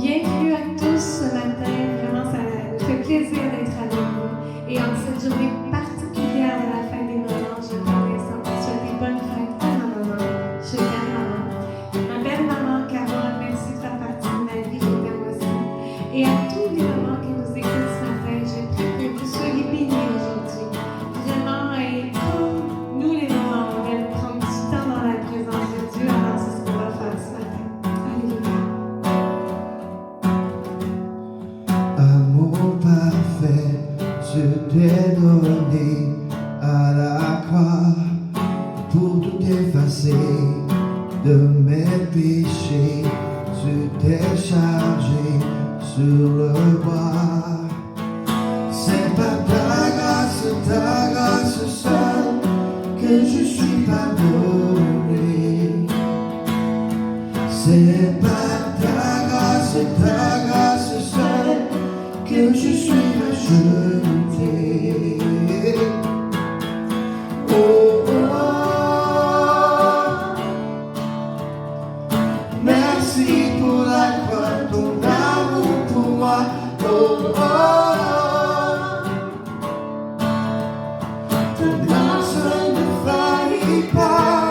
Bienvenue à tous ce matin. Vraiment, ça me fait plaisir d'être avec vous. Et en cette journée particulière de la fête des mamans, je voudrais souhaiter bonne fête à ma maman. Je t'aime, maman. Ma belle maman Carole, merci de faire partie de ma vie, je t'aime aussi. Et à tous les mamans qui nous écoutent ce matin, je prie que vous soyez bénis aujourd'hui. Vraiment, et comme nous les mamans, on vient de prendre du temps dans la présence de Dieu, alors c'est ce qu'on va faire ce matin. Alléluia. Amour parfait, je t'ai donné à la croix pour tout effacer de mes péchés. Je t'ai chargé sur le bois. C'est par ta grâce seule que je suis pardonné. C'est par ta grâce seule que je suis racheté. Oh, oh, merci pour la croix, ton amour pour moi. Oh, oh, ta grâce ne faillit pas.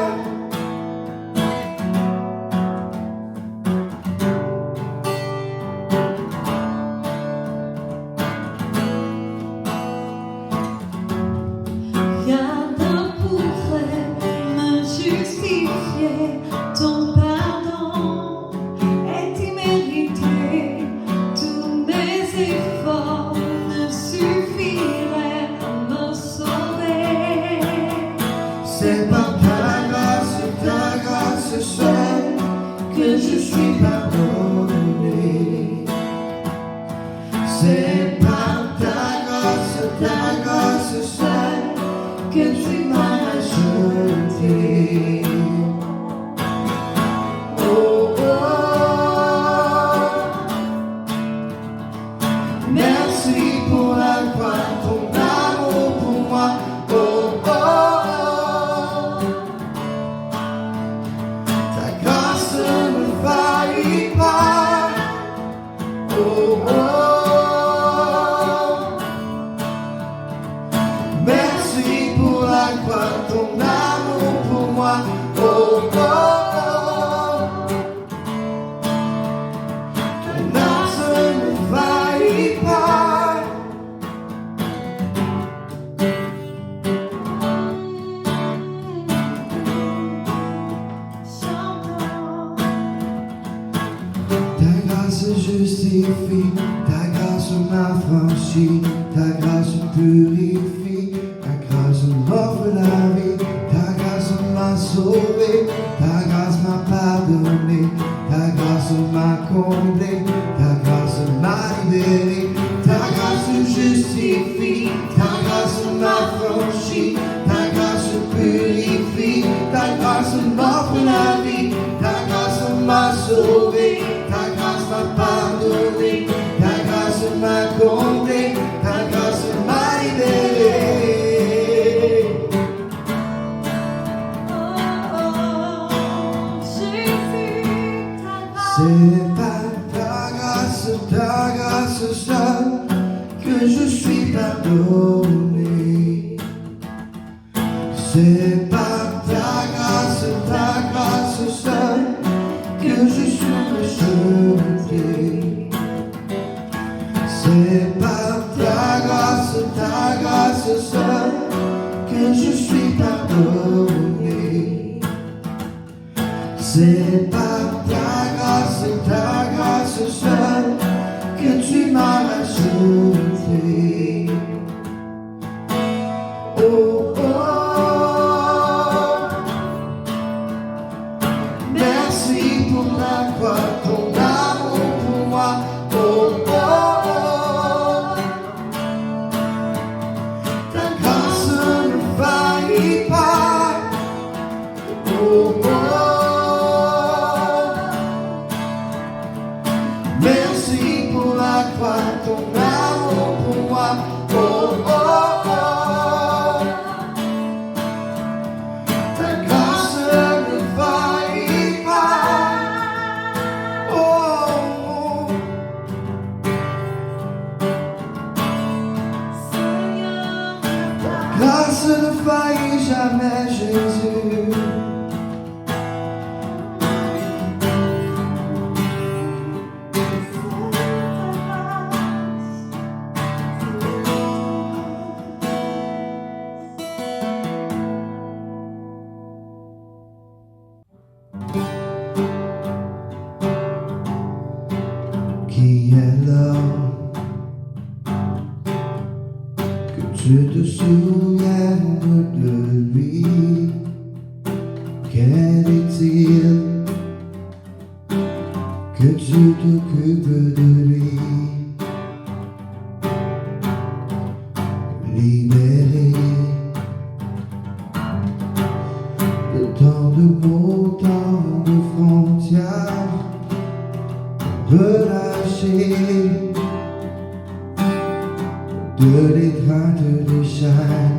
Rien ne pourrait me justifier, ton pardon est immérité. Tous mes efforts ne suffiraient à me sauver. C'est par ta grâce seule que je suis pardonné. C'est par ta grâce seule que tu m'as racheté. Oh, oh, merci pour la croix, ton amour pour moi. Oh, oh, ta grâce ne faillit pas. Oh, oh, merci pour la croix, ton amour pour moi. Oh, oh, ton grâce ne faillit pas. Ta grâce justifie, ta grâce m'affranchit, ta grâce purifie, ta grâce m'offre la vie, ta grâce m'a sauvé, ta grâce m'a pardonné, ta grâce m'a comblé, ta grâce m'a libéré, ta grâce justifie, ta grâce grâce m'affranchit, ta grâce purifie, ta grâce m'offre la vie, ta grâce m'a sauvé, ta grâce m'a pardonné, ta grâce m'a comblé, ta grâce m'a libéré. C'est par ta grâce seule que je suis pardonné. C'est par ta grâce seule que je suis rejeté. C'est par ta grâce seule que je suis pardonné. C'est par ta grâce seule que tu m'as rajouté. Oh, oh, merci pour la croix, ton amour pour moi. Oh, oh, oh, ta grâce ne faillit pas. Oh, oh, merci pour la croix, ton amour pour moi. Oh, oh, oh, ta grâce ne faillit pas. Oh, oh, ta grâce ne faillit jamais, Jésus. Qui est l'homme que tu te souviennes de lui? Quel est-il que tu t'occupes de lui? Libéré de tant de mots, tant de frontières, relâché de l'étreinte des chaînes.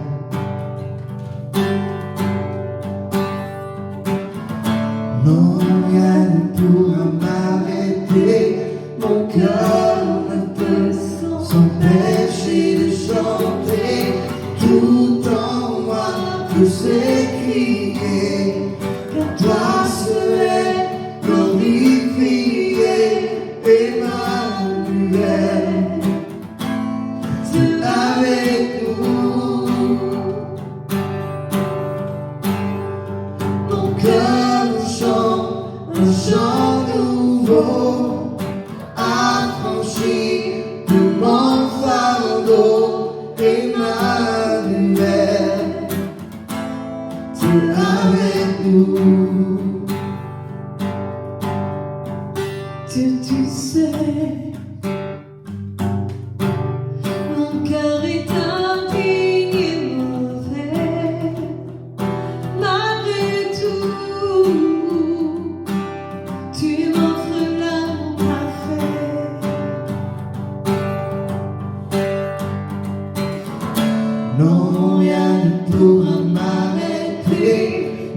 Non, rien ne pourra m'arrêter, mon cœur ne peut s'empêcher de chanter. Tout en moi peut s'écrier, car toi seul est glorifié. Emmanuel, tu es avec nous. Mon cœur chante un chant nouveau, affranchi de mon fardeau. Emmanuel, tu es avec nous. Tu sais, mon cœur est indigne et mauvais. Malgré tout, tu m'offres l'amour parfait. Non, rien ne pourra m'arrêter,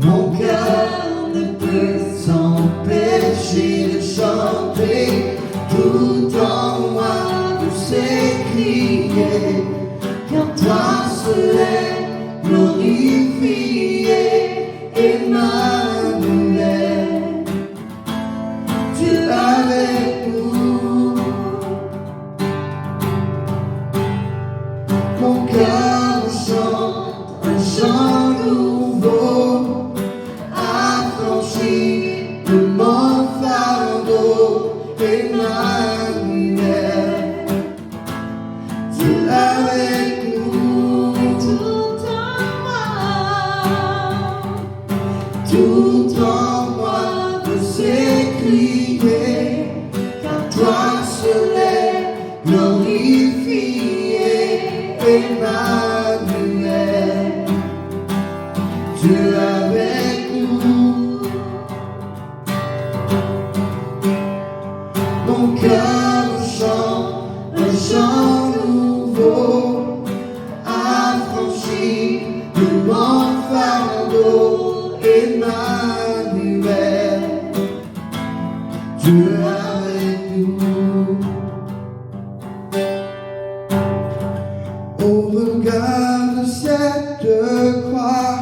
mon cœur ne peut s'empêcher de chanter. Tout en moi peut s'écrier, car toi seul est glorifié. Emmanuel, tu es avec nous. Mon cœur chante un chant Emmanuel, Dieu avec nous. Mon cœur chante un chant nouveau, affranchi de mon fardeau. Emmanuel, Dieu avec nous. Au regard de cette croix,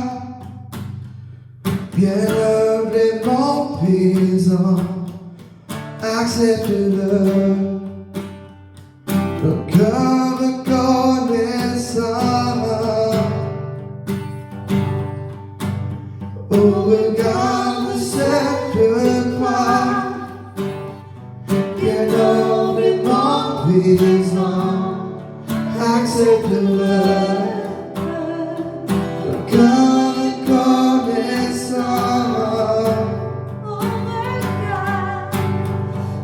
bien humblement présent, accepte-le, le cœur reconnaissant. Au regard de cette croix, bien humblement présent, accepte-le, le cœur reconnaissant.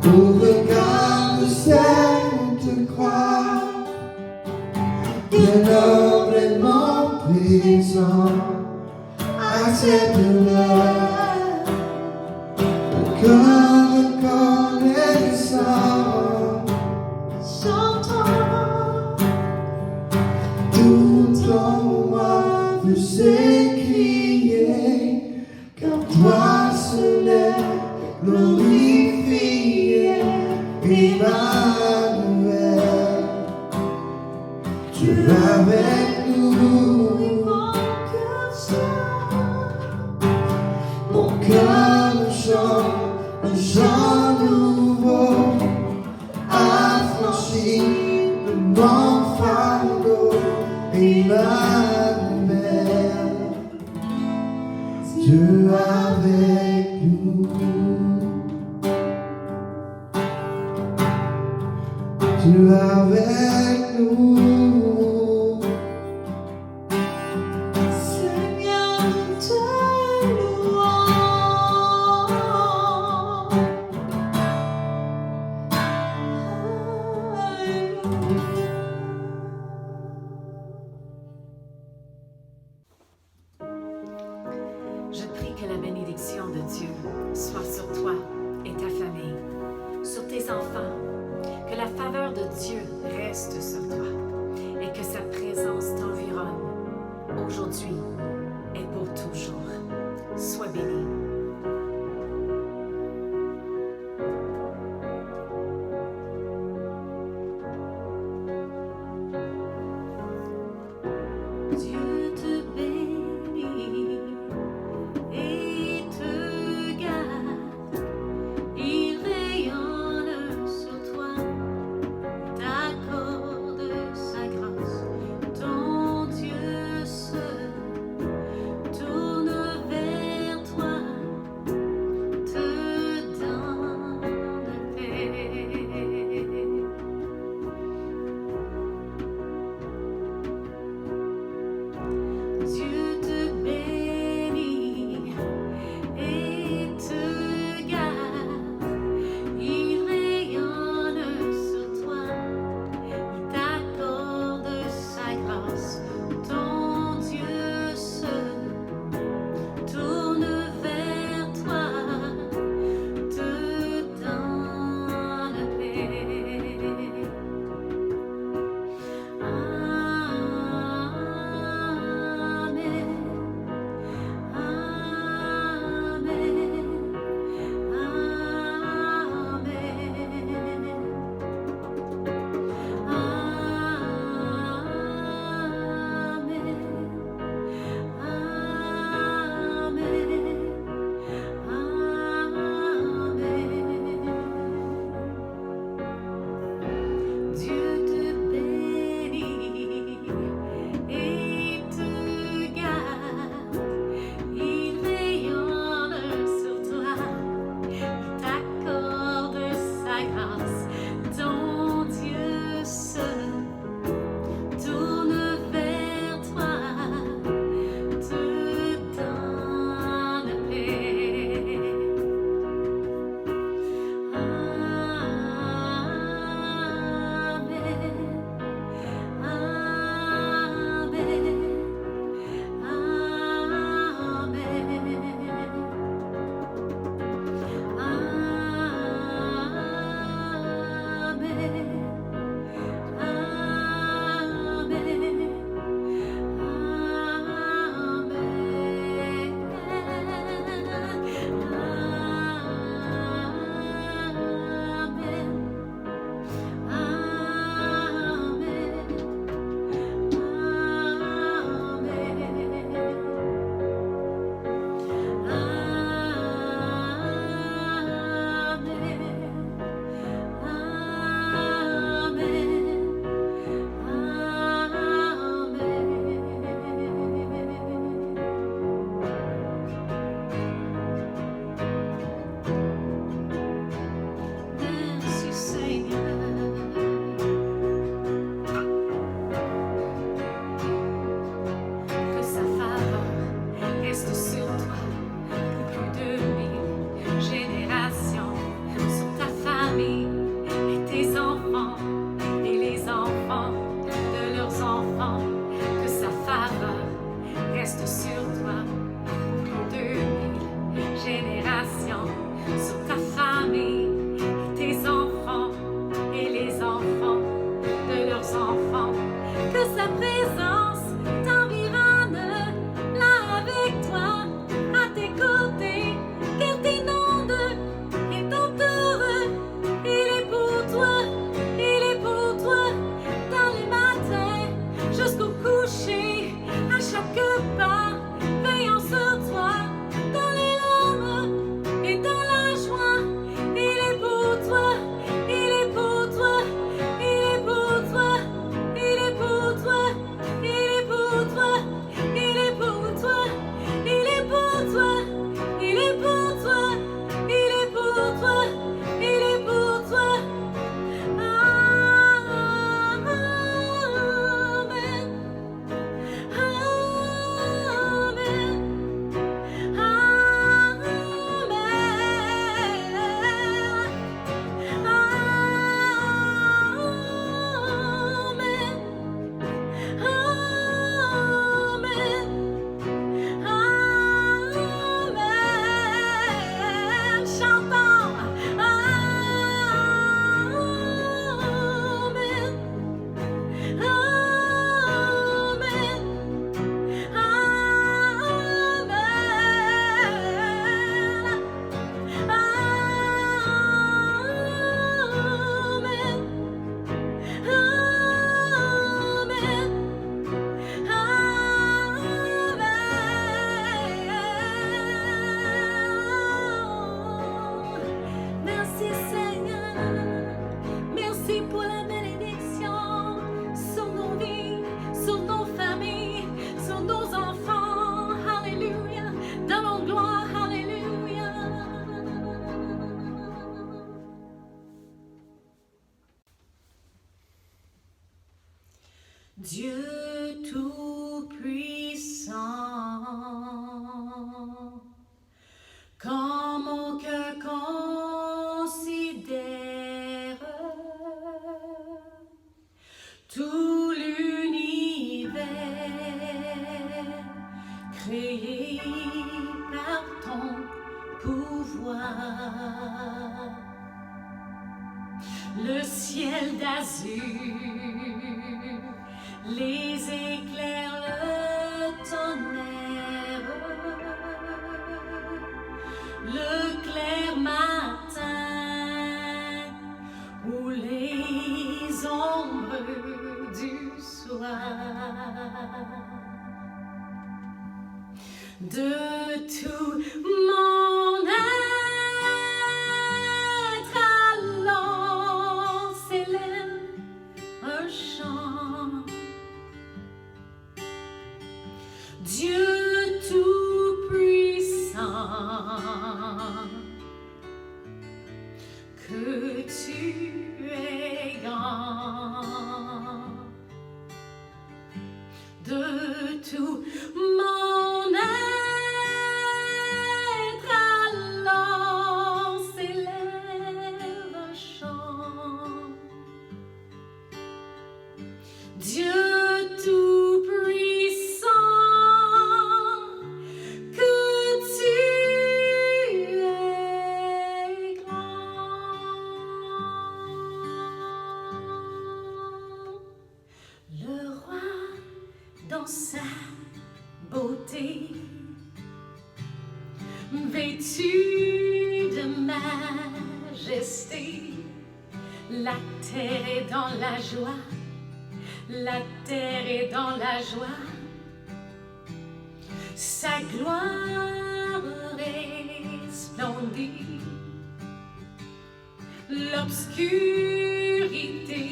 Au regard de cette croix, bien humblement présent, accepte-le, le cœur reconnaissant. Tout en moi veut s'écrier, car toi seul est glorifié. Emmanuel, Dieu avec nous. Mon cœur chante un chant nouveau, affranchi de mon fardeau. Emmanuel, Dieu avec nous. Dieu avec nous. Seigneur, te louons. Je prie que la bénédiction de Dieu soit sur toi et ta famille, sur tes enfants, que la faveur de Dieu reste sur toi et que sa présence t'environne aujourd'hui et pour toujours. Sois béni. Dieu te bénit et te garde. Il rayonne sur toi, t'accorde sa grâce. Ton Dieu seul tourne vers toi, te donne paix. reste sur toi pour 2000 générations, sur ta famille et tes enfants et les enfants de leurs enfants. Que sa présence t'environne là avec toi, à tes côtés, qu'elle t'inonde et t'entoure. Il est pour toi, il est pour toi, dans les matins jusqu'au coucher, à chaque pas, veillant sur toi, dans les larmes et dans la joie. Il est pour toi, il est pour toi, il est pour toi, il est pour toi, il est pour toi, il est pour toi, il est pour toi, il est pour toi, il est pour toi, il est pour toi. Merci Seigneur, merci pour la bénédiction sur nos vies, sur nos familles, sur nos enfants. Alléluia, dans nos gloires, alléluia. Dieu tout-puissant, quand mon cœur considère tout l'univers créé par ton pouvoir, le ciel d'azur, les éclairs, le tonnerre, le clair matin ou les ombres du soir. De tout mon être, alors s'élève un chant. Dieu tout-puissant, que tu es grand. De tout mon être, alors s'élève un chant. Dieu tout-puissant, que tu es grand. Le roi dans sa beauté, vêtu de majesté, la terre est dans la joie, la terre est dans la joie, sa gloire resplendit, l'obscurité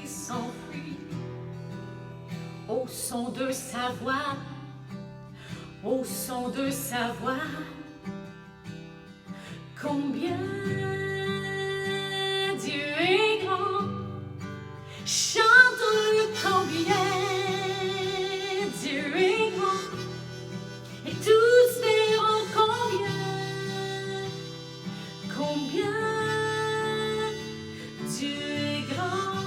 s'enfuit au son de sa voix, au son de sa voix. Combien Dieu est grand, chante combien Dieu est grand, et tous verront combien Dieu est grand.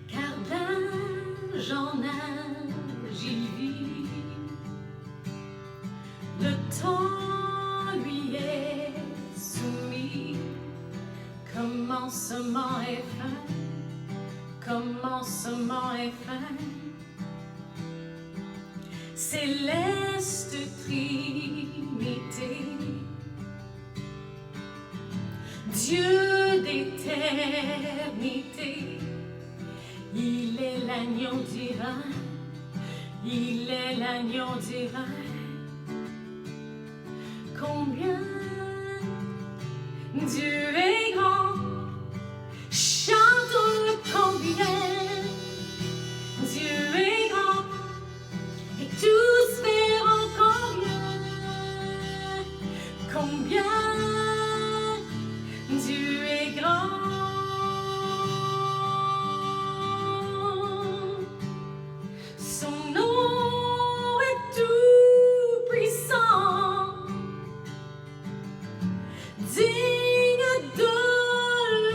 Car son âge il vit, le temps lui est soumis. Commencement et fin, commencement et fin. Céleste Trinité, Dieu d'éternité, il est l'agneau divin, il est l'agneau divin. Combien Dieu est grand, chantons-le combien Dieu est grand, et tous verront combien Dieu est grand. Son nom est tout puissant, digne de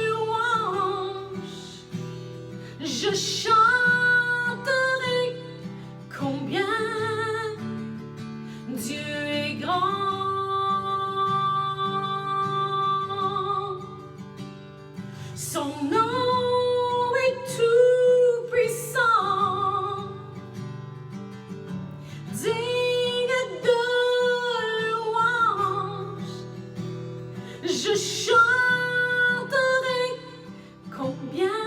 louange. Je chanterai combien Dieu est grand. Son nom est tout puissant, digne de louange. Je chanterai combien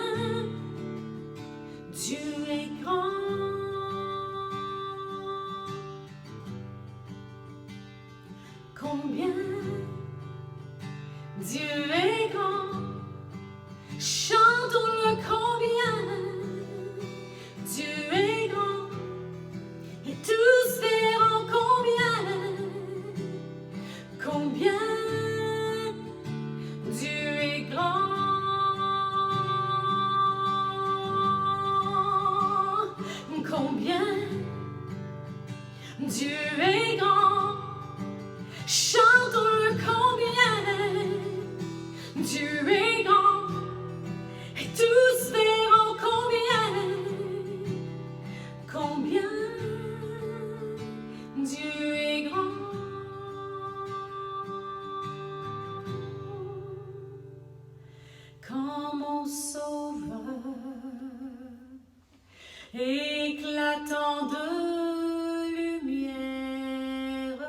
Dieu est grand. Combien Dieu est grand. Chantons-le combien Dieu est grand, et tous verront combien Dieu est grand. Combien Dieu est grand. Chantons-le combien Dieu est grand, et tous verront combien Dieu est grand. Quand mon Sauveur, éclatant de lumière,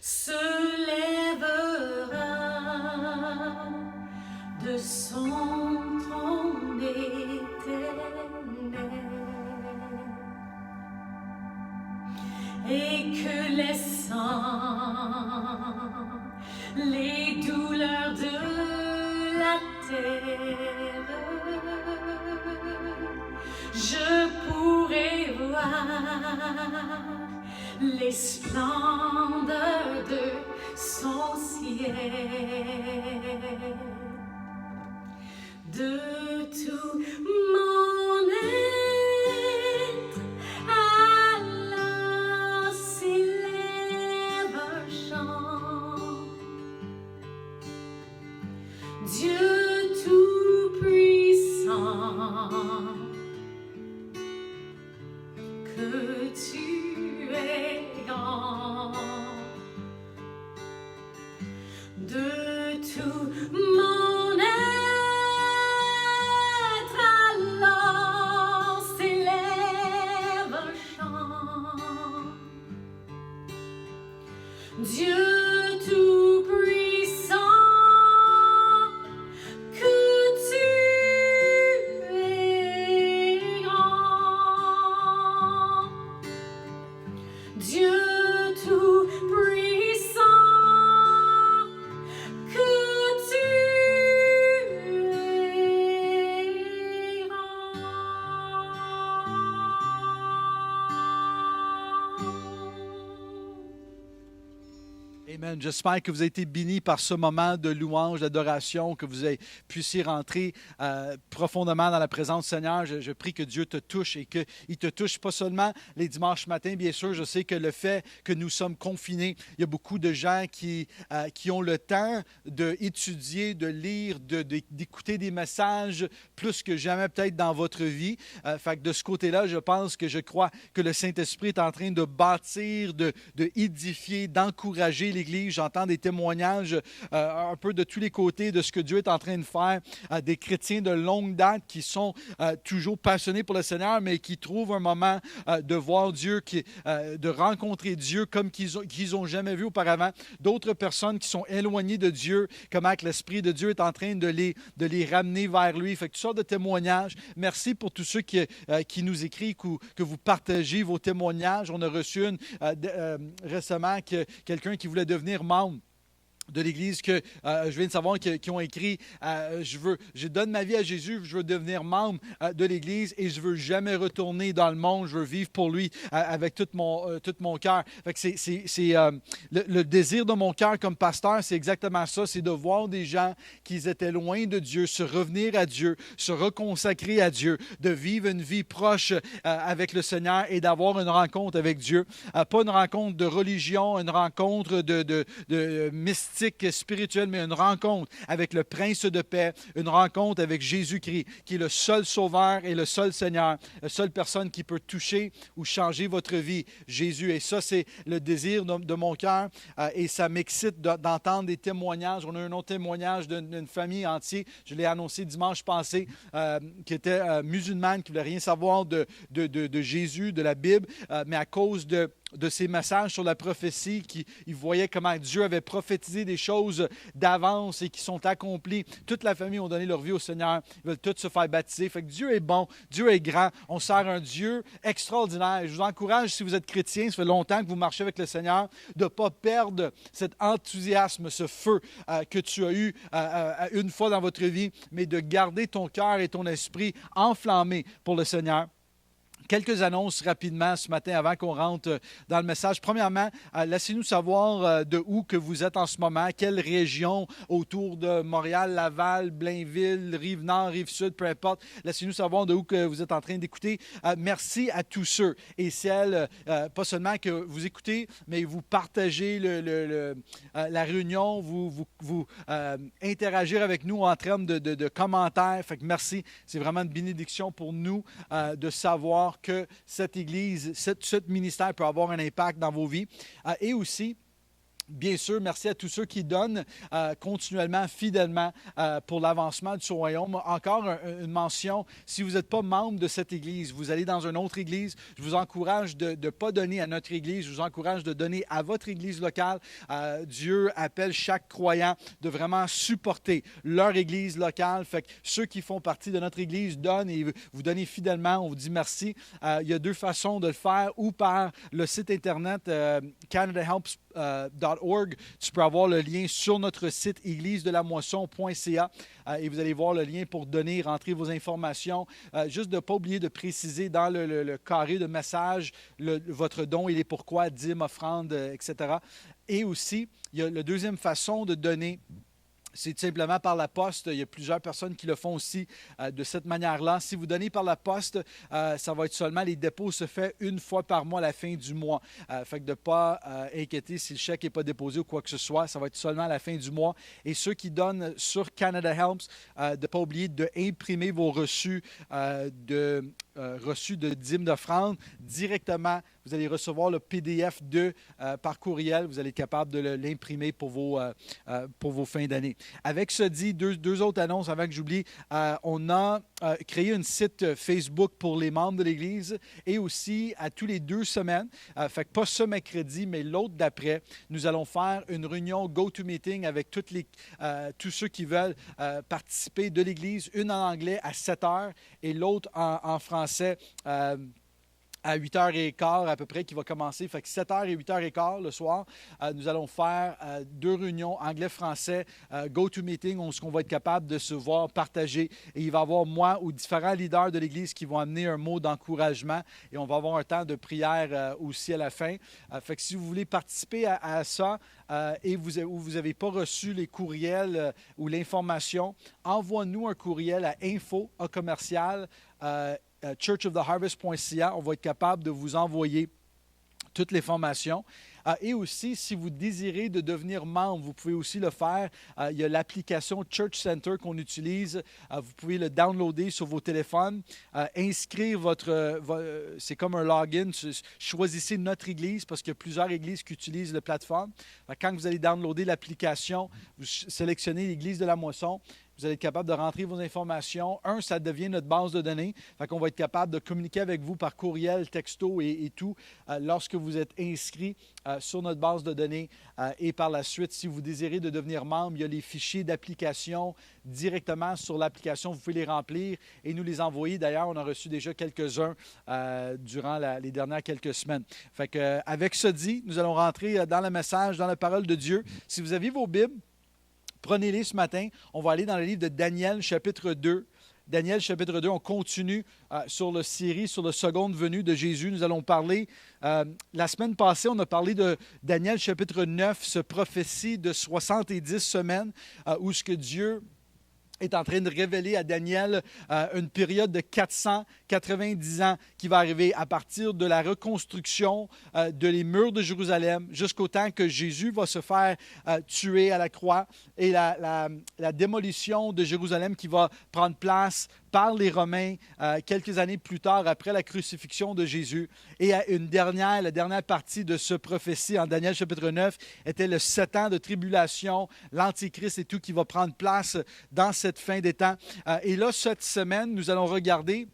se lèvera de son trône éternel, et que les sangs, les douleurs de la terre, je pourrai voir les splendeurs de son ciel. De tout mon être, alors s'élève un chant. Dieu tout-puissant, que tu es grand. De tout mon être, alors s'élève un chant. Dieu tout-puissant, que tu es grand. Amen. J'espère que vous avez été bénis par ce moment de louange, d'adoration, que vous puissiez rentrer profondément dans la présence du Seigneur. Je prie que Dieu te touche et qu'il te touche pas seulement les dimanches matins. Bien sûr, je sais que le fait que nous sommes confinés, il y a beaucoup de gens qui ont le temps d'étudier, de lire, d'écouter des messages plus que jamais peut-être dans votre vie. Fait que de ce côté-là, je crois que le Saint-Esprit est en train de bâtir, de édifier, d'encourager l'Église. J'entends des témoignages un peu de tous les côtés de ce que Dieu est en train de faire. Des chrétiens de longue date qui sont toujours passionnés pour le Seigneur, mais qui trouvent un moment de voir Dieu, de rencontrer Dieu comme qu'ils n'ont jamais vu auparavant. D'autres personnes qui sont éloignées de Dieu, comment que l'Esprit de Dieu est en train de les ramener vers lui. Fait que toutes sortes de témoignages. Merci pour tous ceux qui nous écrivent ou que vous partagez vos témoignages. On a reçu récemment quelqu'un qui voulait devenir membre de l'Église que je viens de savoir qui ont écrit je donne ma vie à Jésus, je veux devenir membre de l'Église et je veux jamais retourner dans le monde, je veux vivre pour lui avec tout mon cœur. Fait que c'est le désir de mon cœur comme pasteur, c'est exactement ça, c'est de voir des gens qui étaient loin de Dieu se revenir à Dieu, se reconsacrer à Dieu, de vivre une vie proche avec le Seigneur et d'avoir une rencontre avec Dieu. Pas une rencontre de religion, une rencontre de mystique spirituelle, mais une rencontre avec le Prince de paix, une rencontre avec Jésus-Christ, qui est le seul Sauveur et le seul Seigneur, la seule personne qui peut toucher ou changer votre vie, Jésus. Et ça, c'est le désir de mon cœur et ça m'excite d'entendre des témoignages. On a un autre témoignage d'une famille entière, je l'ai annoncé dimanche passé, qui était musulmane, qui ne voulait rien savoir de Jésus, de la Bible, mais à cause de ces messages sur la prophétie, ils voyaient comment Dieu avait prophétisé des choses d'avance et qui sont accomplies. Toute la famille a donné leur vie au Seigneur. Ils veulent tous se faire baptiser. Fait que Dieu est bon, Dieu est grand. On sert un Dieu extraordinaire. Je vous encourage, si vous êtes chrétien, ça fait longtemps que vous marchez avec le Seigneur, de ne pas perdre cet enthousiasme, ce feu que tu as eu une fois dans votre vie, mais de garder ton cœur et ton esprit enflammés pour le Seigneur. Quelques annonces rapidement ce matin avant qu'on rentre dans le message. Premièrement, laissez-nous savoir de où que vous êtes en ce moment, quelle région autour de Montréal, Laval, Blainville, Rive-Nord, Rive-Sud, peu importe. Laissez-nous savoir de où que vous êtes en train d'écouter. Merci à tous ceux et celles, pas seulement que vous écoutez, mais vous partagez la réunion, vous interagir avec nous en termes de commentaires. Fait que merci, c'est vraiment une bénédiction pour nous de savoir que cette Église, ce ministère peut avoir un impact dans vos vies. Et aussi, bien sûr, merci à tous ceux qui donnent continuellement, fidèlement pour l'avancement du royaume. Encore une mention, si vous n'êtes pas membre de cette Église, vous allez dans une autre Église, je vous encourage de ne pas donner à notre Église, je vous encourage de donner à votre Église locale. Dieu appelle chaque croyant de vraiment supporter leur Église locale. Fait que ceux qui font partie de notre Église donnent et vous donnez fidèlement, on vous dit merci. Il y a deux façons de le faire, ou par le site Internet CanadaHelps.org. Tu peux avoir le lien sur notre site églisedelamoisson.ca et vous allez voir le lien pour donner, rentrer vos informations. Juste de ne pas oublier de préciser dans le carré de message votre don, il est pourquoi, dîme, offrande, etc. Et aussi, il y a la deuxième façon de donner. C'est tout simplement par la poste. Il y a plusieurs personnes qui le font aussi de cette manière-là. Si vous donnez par la poste, ça va être seulement, les dépôts se font une fois par mois à la fin du mois. Fait que de ne pas inquiéter si le chèque n'est pas déposé ou quoi que ce soit. Ça va être seulement à la fin du mois. Et ceux qui donnent sur Canada Helps, de ne pas oublier d'imprimer vos reçus de dîmes d'offrande directement. Vous allez recevoir le PDF par courriel. Vous allez être capable de l'imprimer pour vos fins d'année. Avec ce dit, deux autres annonces avant que j'oublie. On a créé un site Facebook pour les membres de l'Église et aussi à tous les 2 semaines, fait que pas ce mercredi, mais l'autre d'après, nous allons faire une réunion GoToMeeting avec tous ceux qui veulent participer de l'Église, une en anglais à 7 heures et l'autre en français à 8h15 à peu près qui va commencer. Fait que 7h et 8h15 le soir, nous allons faire 2 réunions anglais-français, go-to-meeting, où on va être capable de se voir, partager. Et il va y avoir moi ou différents leaders de l'Église qui vont amener un mot d'encouragement. Et on va avoir un temps de prière aussi à la fin. Fait que si vous voulez participer à ça et vous n'avez pas reçu les courriels ou l'information, envoie-nous un courriel à info@commercial churchoftheharvest.ca. On va être capable de vous envoyer toutes les formations. Et aussi, si vous désirez de devenir membre, vous pouvez aussi le faire. Il y a l'application Church Center qu'on utilise. Vous pouvez le downloader sur vos téléphones. Inscrire c'est comme un login. Choisissez notre église parce qu'il y a plusieurs églises qui utilisent la plateforme. Quand vous allez downloader l'application, vous sélectionnez l'église de la Moisson. Vous allez être capable de rentrer vos informations. Ça devient notre base de données. Fait qu'on va être capable de communiquer avec vous par courriel, texto et tout lorsque vous êtes inscrit sur notre base de données. Et par la suite, si vous désirez de devenir membre, il y a les fichiers d'application directement sur l'application. Vous pouvez les remplir et nous les envoyer. D'ailleurs, on a reçu déjà quelques-uns durant les dernières quelques semaines. Fait que, avec ce dit, nous allons rentrer dans le message, dans la parole de Dieu. Si vous avez vos Bibles, prenez-les ce matin. On va aller dans le livre de Daniel, chapitre 2. Daniel, chapitre 2, on continue sur la série, sur la seconde venue de Jésus. Nous allons parler, la semaine passée, on a parlé de Daniel, chapitre 9, ce prophétie de 70 semaines, où ce que Dieu est en train de révéler à Daniel une période de 490 ans qui va arriver à partir de la reconstruction de les murs de Jérusalem jusqu'au temps que Jésus va se faire tuer à la croix et la démolition de Jérusalem qui va prendre place par les Romains quelques années plus tard, après la crucifixion de Jésus. Et la dernière partie de ce prophétie en Daniel chapitre 9 était le 7 ans de tribulation, l'Antichrist et tout qui va prendre place dans cette fin des temps. Et là, cette semaine, nous allons regarder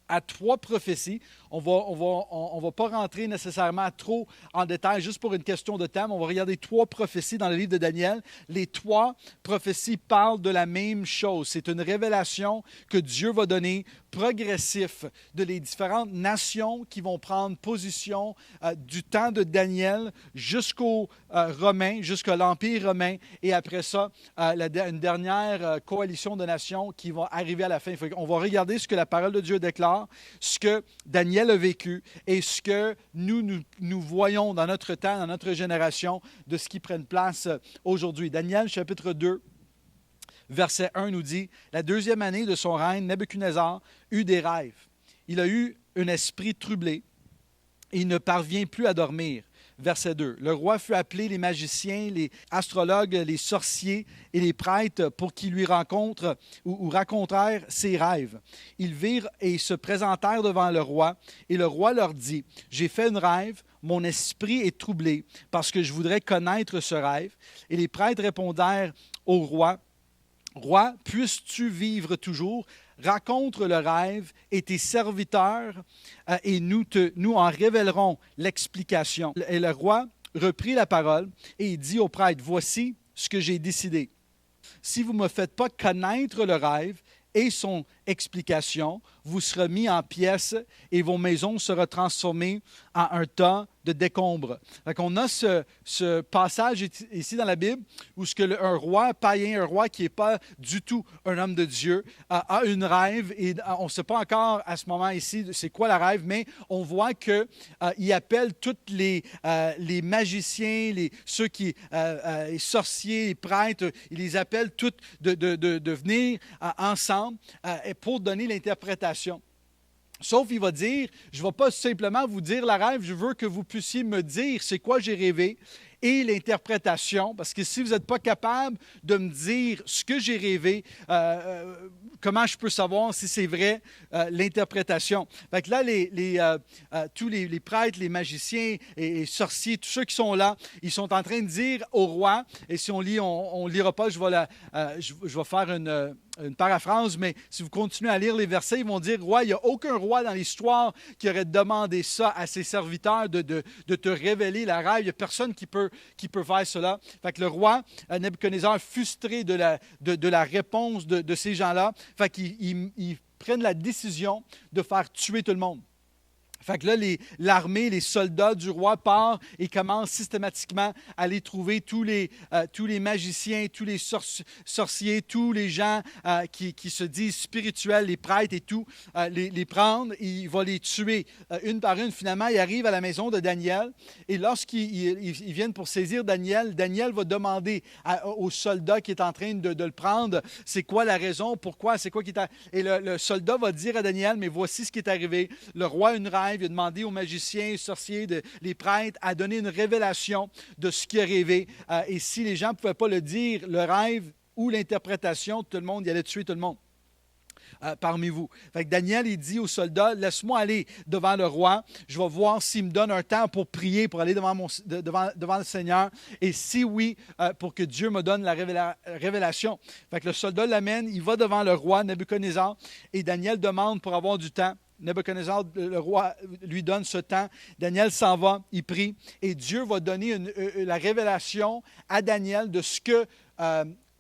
à 3 prophéties. On va pas rentrer nécessairement trop en détail, juste pour une question de temps. On va regarder 3 prophéties dans le livre de Daniel. Les 3 prophéties parlent de la même chose. C'est une révélation que Dieu va donner progressif de les différentes nations qui vont prendre position du temps de Daniel jusqu'aux Romains, jusqu'à l'Empire romain. Et après ça, une dernière coalition de nations qui va arriver à la fin. On va regarder ce que la parole de Dieu déclare, ce que Daniel a vécu et ce que nous voyons dans notre temps, dans notre génération, de ce qui prenne place aujourd'hui. Daniel, chapitre 2, verset 1 nous dit « La 2e année de son règne, Nebuchadnezzar eut des rêves. Il a eu un esprit troublé et il ne parvient plus à dormir. » Verset 2. Le roi fut appelé les magiciens, les astrologues, les sorciers et les prêtres pour qu'ils lui rencontrent ou racontèrent ses rêves. Ils virent et se présentèrent devant le roi et le roi leur dit « J'ai fait un rêve, mon esprit est troublé parce que je voudrais connaître ce rêve. » Et les prêtres répondèrent au roi « Roi, puisses-tu vivre toujours? Raconte le rêve et tes serviteurs et nous en révélerons l'explication. » Et le roi reprit la parole et il dit aux prêtres, « Voici ce que j'ai décidé. Si vous ne me faites pas connaître le rêve et son explication, vous serez mis en pièces et vos maisons seront transformées en un tas de décombres. » On a ce passage ici dans la Bible où un roi païen, un roi qui n'est pas du tout un homme de Dieu, a une rêve et on ne sait pas encore à ce moment ici c'est quoi la rêve, mais on voit qu'il appelle tous les magiciens, ceux qui les sorciers, les prêtres, il les appelle tous de venir ensemble pour donner l'interprétation. Sauf, il va dire, je ne vais pas simplement vous dire la rêve, je veux que vous puissiez me dire c'est quoi j'ai rêvé et l'interprétation, parce que si vous n'êtes pas capable de me dire ce que j'ai rêvé, comment je peux savoir si c'est vrai l'interprétation? Fait que là, tous les prêtres, les magiciens et sorciers, tous ceux qui sont là, ils sont en train de dire au roi, et si on lit, on ne lira pas, je vais faire une paraphrase, mais si vous continuez à lire les versets, ils vont dire, roi, il n'y a aucun roi dans l'histoire qui aurait demandé ça à ses serviteurs de te révéler la rêve. Il n'y a personne qui peut faire cela. Fait que le roi Nebuchadnezzar, frustré de la réponse de ces gens-là, fait qu'ils prennent la décision de faire tuer tout le monde. Fait que là, l'armée, les soldats du roi partent et commencent systématiquement à aller trouver tous les magiciens, tous les sorciers, tous les gens qui se disent spirituels, les prêtres et tout, les prendre. Il va les tuer une par une. Finalement, il arrive à la maison de Daniel et lorsqu'ils viennent pour saisir Daniel, Daniel va demander au soldat qui est en train de le prendre, c'est quoi la raison, pourquoi, c'est quoi qui est arrivé. Et le soldat va dire à Daniel, mais voici ce qui est arrivé. Le roi a une rêve, il a demandé aux magiciens, aux sorciers, les prêtres à donner une révélation de ce qui a rêvé. Et si les gens ne pouvaient pas le dire, le rêve ou l'interprétation, tout le monde, il allait tuer tout le monde. Parmi vous. Fait que Daniel, il dit aux soldats, laisse-moi aller devant le roi, je vais voir s'il me donne un temps pour prier, pour aller devant le Seigneur, et si oui, pour que Dieu me donne la révélation. Fait que le soldat l'amène, il va devant le roi Nebuchadnezzar, et Daniel demande pour avoir du temps. Nebuchadnezzar, le roi, lui donne ce temps. Daniel s'en va, il prie, et Dieu va donner la révélation à Daniel de ce que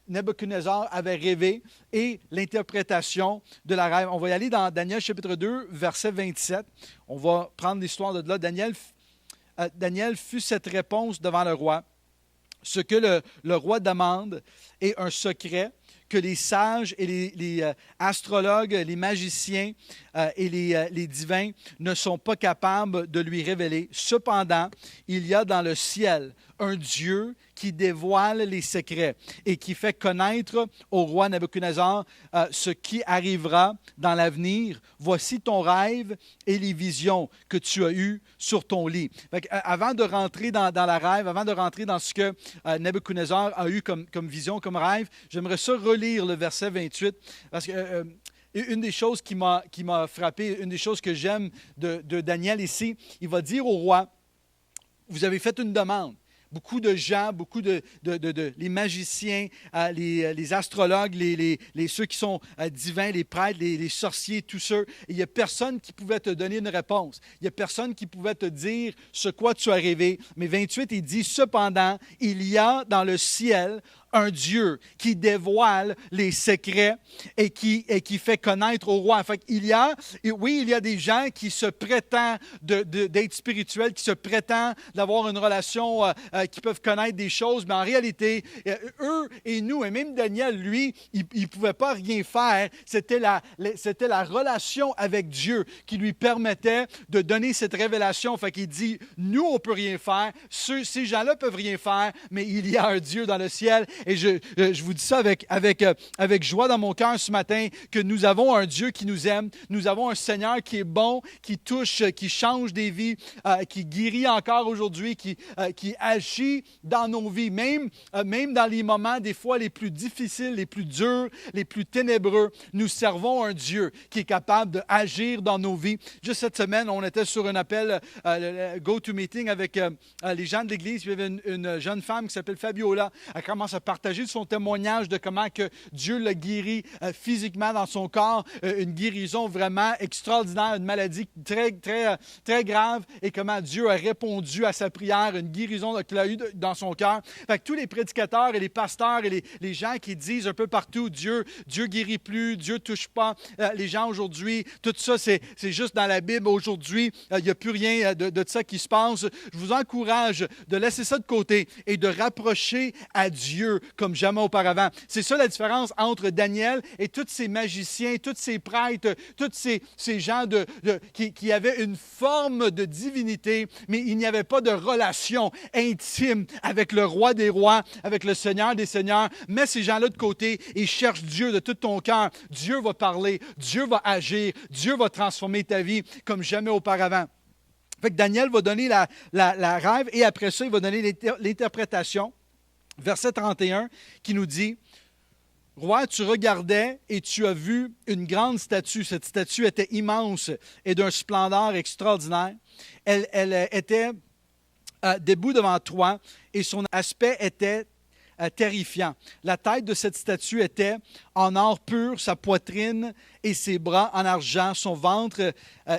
Nebuchadnezzar avait rêvé et l'interprétation de la rêve. On va y aller dans Daniel chapitre 2, verset 27. On va prendre l'histoire de là. Daniel fut cette réponse devant le roi. Ce que le roi demande est un secret que les sages et les astrologues, les magiciens et les divins ne sont pas capables de lui révéler. Cependant, il y a dans le ciel un Dieu qui dévoile les secrets et qui fait connaître au roi Nebuchadnezzar ce qui arrivera dans l'avenir. Voici ton rêve et les visions que tu as eues sur ton lit. Avant de rentrer dans la rêve, avant de rentrer dans ce que Nebuchadnezzar a eu comme vision, comme rêve, j'aimerais ça relire le verset 28 parce que une des choses qui m'a frappé, une des choses que j'aime de Daniel ici, il va dire au roi, vous avez fait une demande. Beaucoup de gens, les magiciens, les astrologues, ceux qui sont divins, les prêtres, les sorciers, tous ceux. Et il n'y a personne qui pouvait te donner une réponse. Il n'y a personne qui pouvait te dire ce quoi tu as rêvé. Mais 28, il dit, cependant, il y a dans le ciel un Dieu qui dévoile les secrets et qui fait connaître au roi. Fait qu'il y a des gens qui se prétendent d'être spirituels, qui se prétendent d'avoir une relation, qui peuvent connaître des choses, mais en réalité, eux et nous, et même Daniel, lui, il ne pouvait pas rien faire. C'était la relation avec Dieu qui lui permettait de donner cette révélation. Fait qu'il dit, nous, on ne peut rien faire, ces gens-là ne peuvent rien faire, mais il y a un Dieu dans le ciel. Et je vous dis ça avec joie dans mon cœur ce matin, que nous avons un Dieu qui nous aime, nous avons un Seigneur qui est bon, qui touche, qui change des vies, qui guérit encore aujourd'hui, qui agit dans nos vies, même dans les moments des fois les plus difficiles, les plus durs, les plus ténébreux. Nous servons un Dieu qui est capable d'agir dans nos vies. Juste cette semaine, on était sur un appel Go-To-Meeting avec les gens de l'Église. Il y avait une jeune femme qui s'appelle Fabiola. Elle commence à partager son témoignage de comment que Dieu l'a guéri physiquement dans son corps, une guérison vraiment extraordinaire, une maladie très, très, très grave, et comment Dieu a répondu à sa prière, une guérison qu'il a eue dans son cœur. Fait que tous les prédicateurs et les pasteurs et les gens qui disent un peu partout, Dieu guérit plus, Dieu touche pas les gens aujourd'hui, tout ça, c'est juste dans la Bible aujourd'hui, il n'y a plus rien de ça qui se passe. Je vous encourage de laisser ça de côté et de rapprocher à Dieu comme jamais auparavant. C'est ça la différence entre Daniel et tous ces magiciens, tous ces prêtres, tous ces gens qui avaient une forme de divinité, mais il n'y avait pas de relation intime avec le roi des rois, avec le Seigneur des seigneurs. Mets ces gens-là de côté et cherche Dieu de tout ton cœur. Dieu va parler, Dieu va agir, Dieu va transformer ta vie comme jamais auparavant. Fait que Daniel va donner la rêve et après ça, il va donner l'interprétation. Verset 31 qui nous dit, « Roi, tu regardais et tu as vu une grande statue. Cette statue était immense et d'un splendeur extraordinaire. Elle était debout devant toi et son aspect était terrifiant. La tête de cette statue était en or pur, sa poitrine et ses bras en argent, son ventre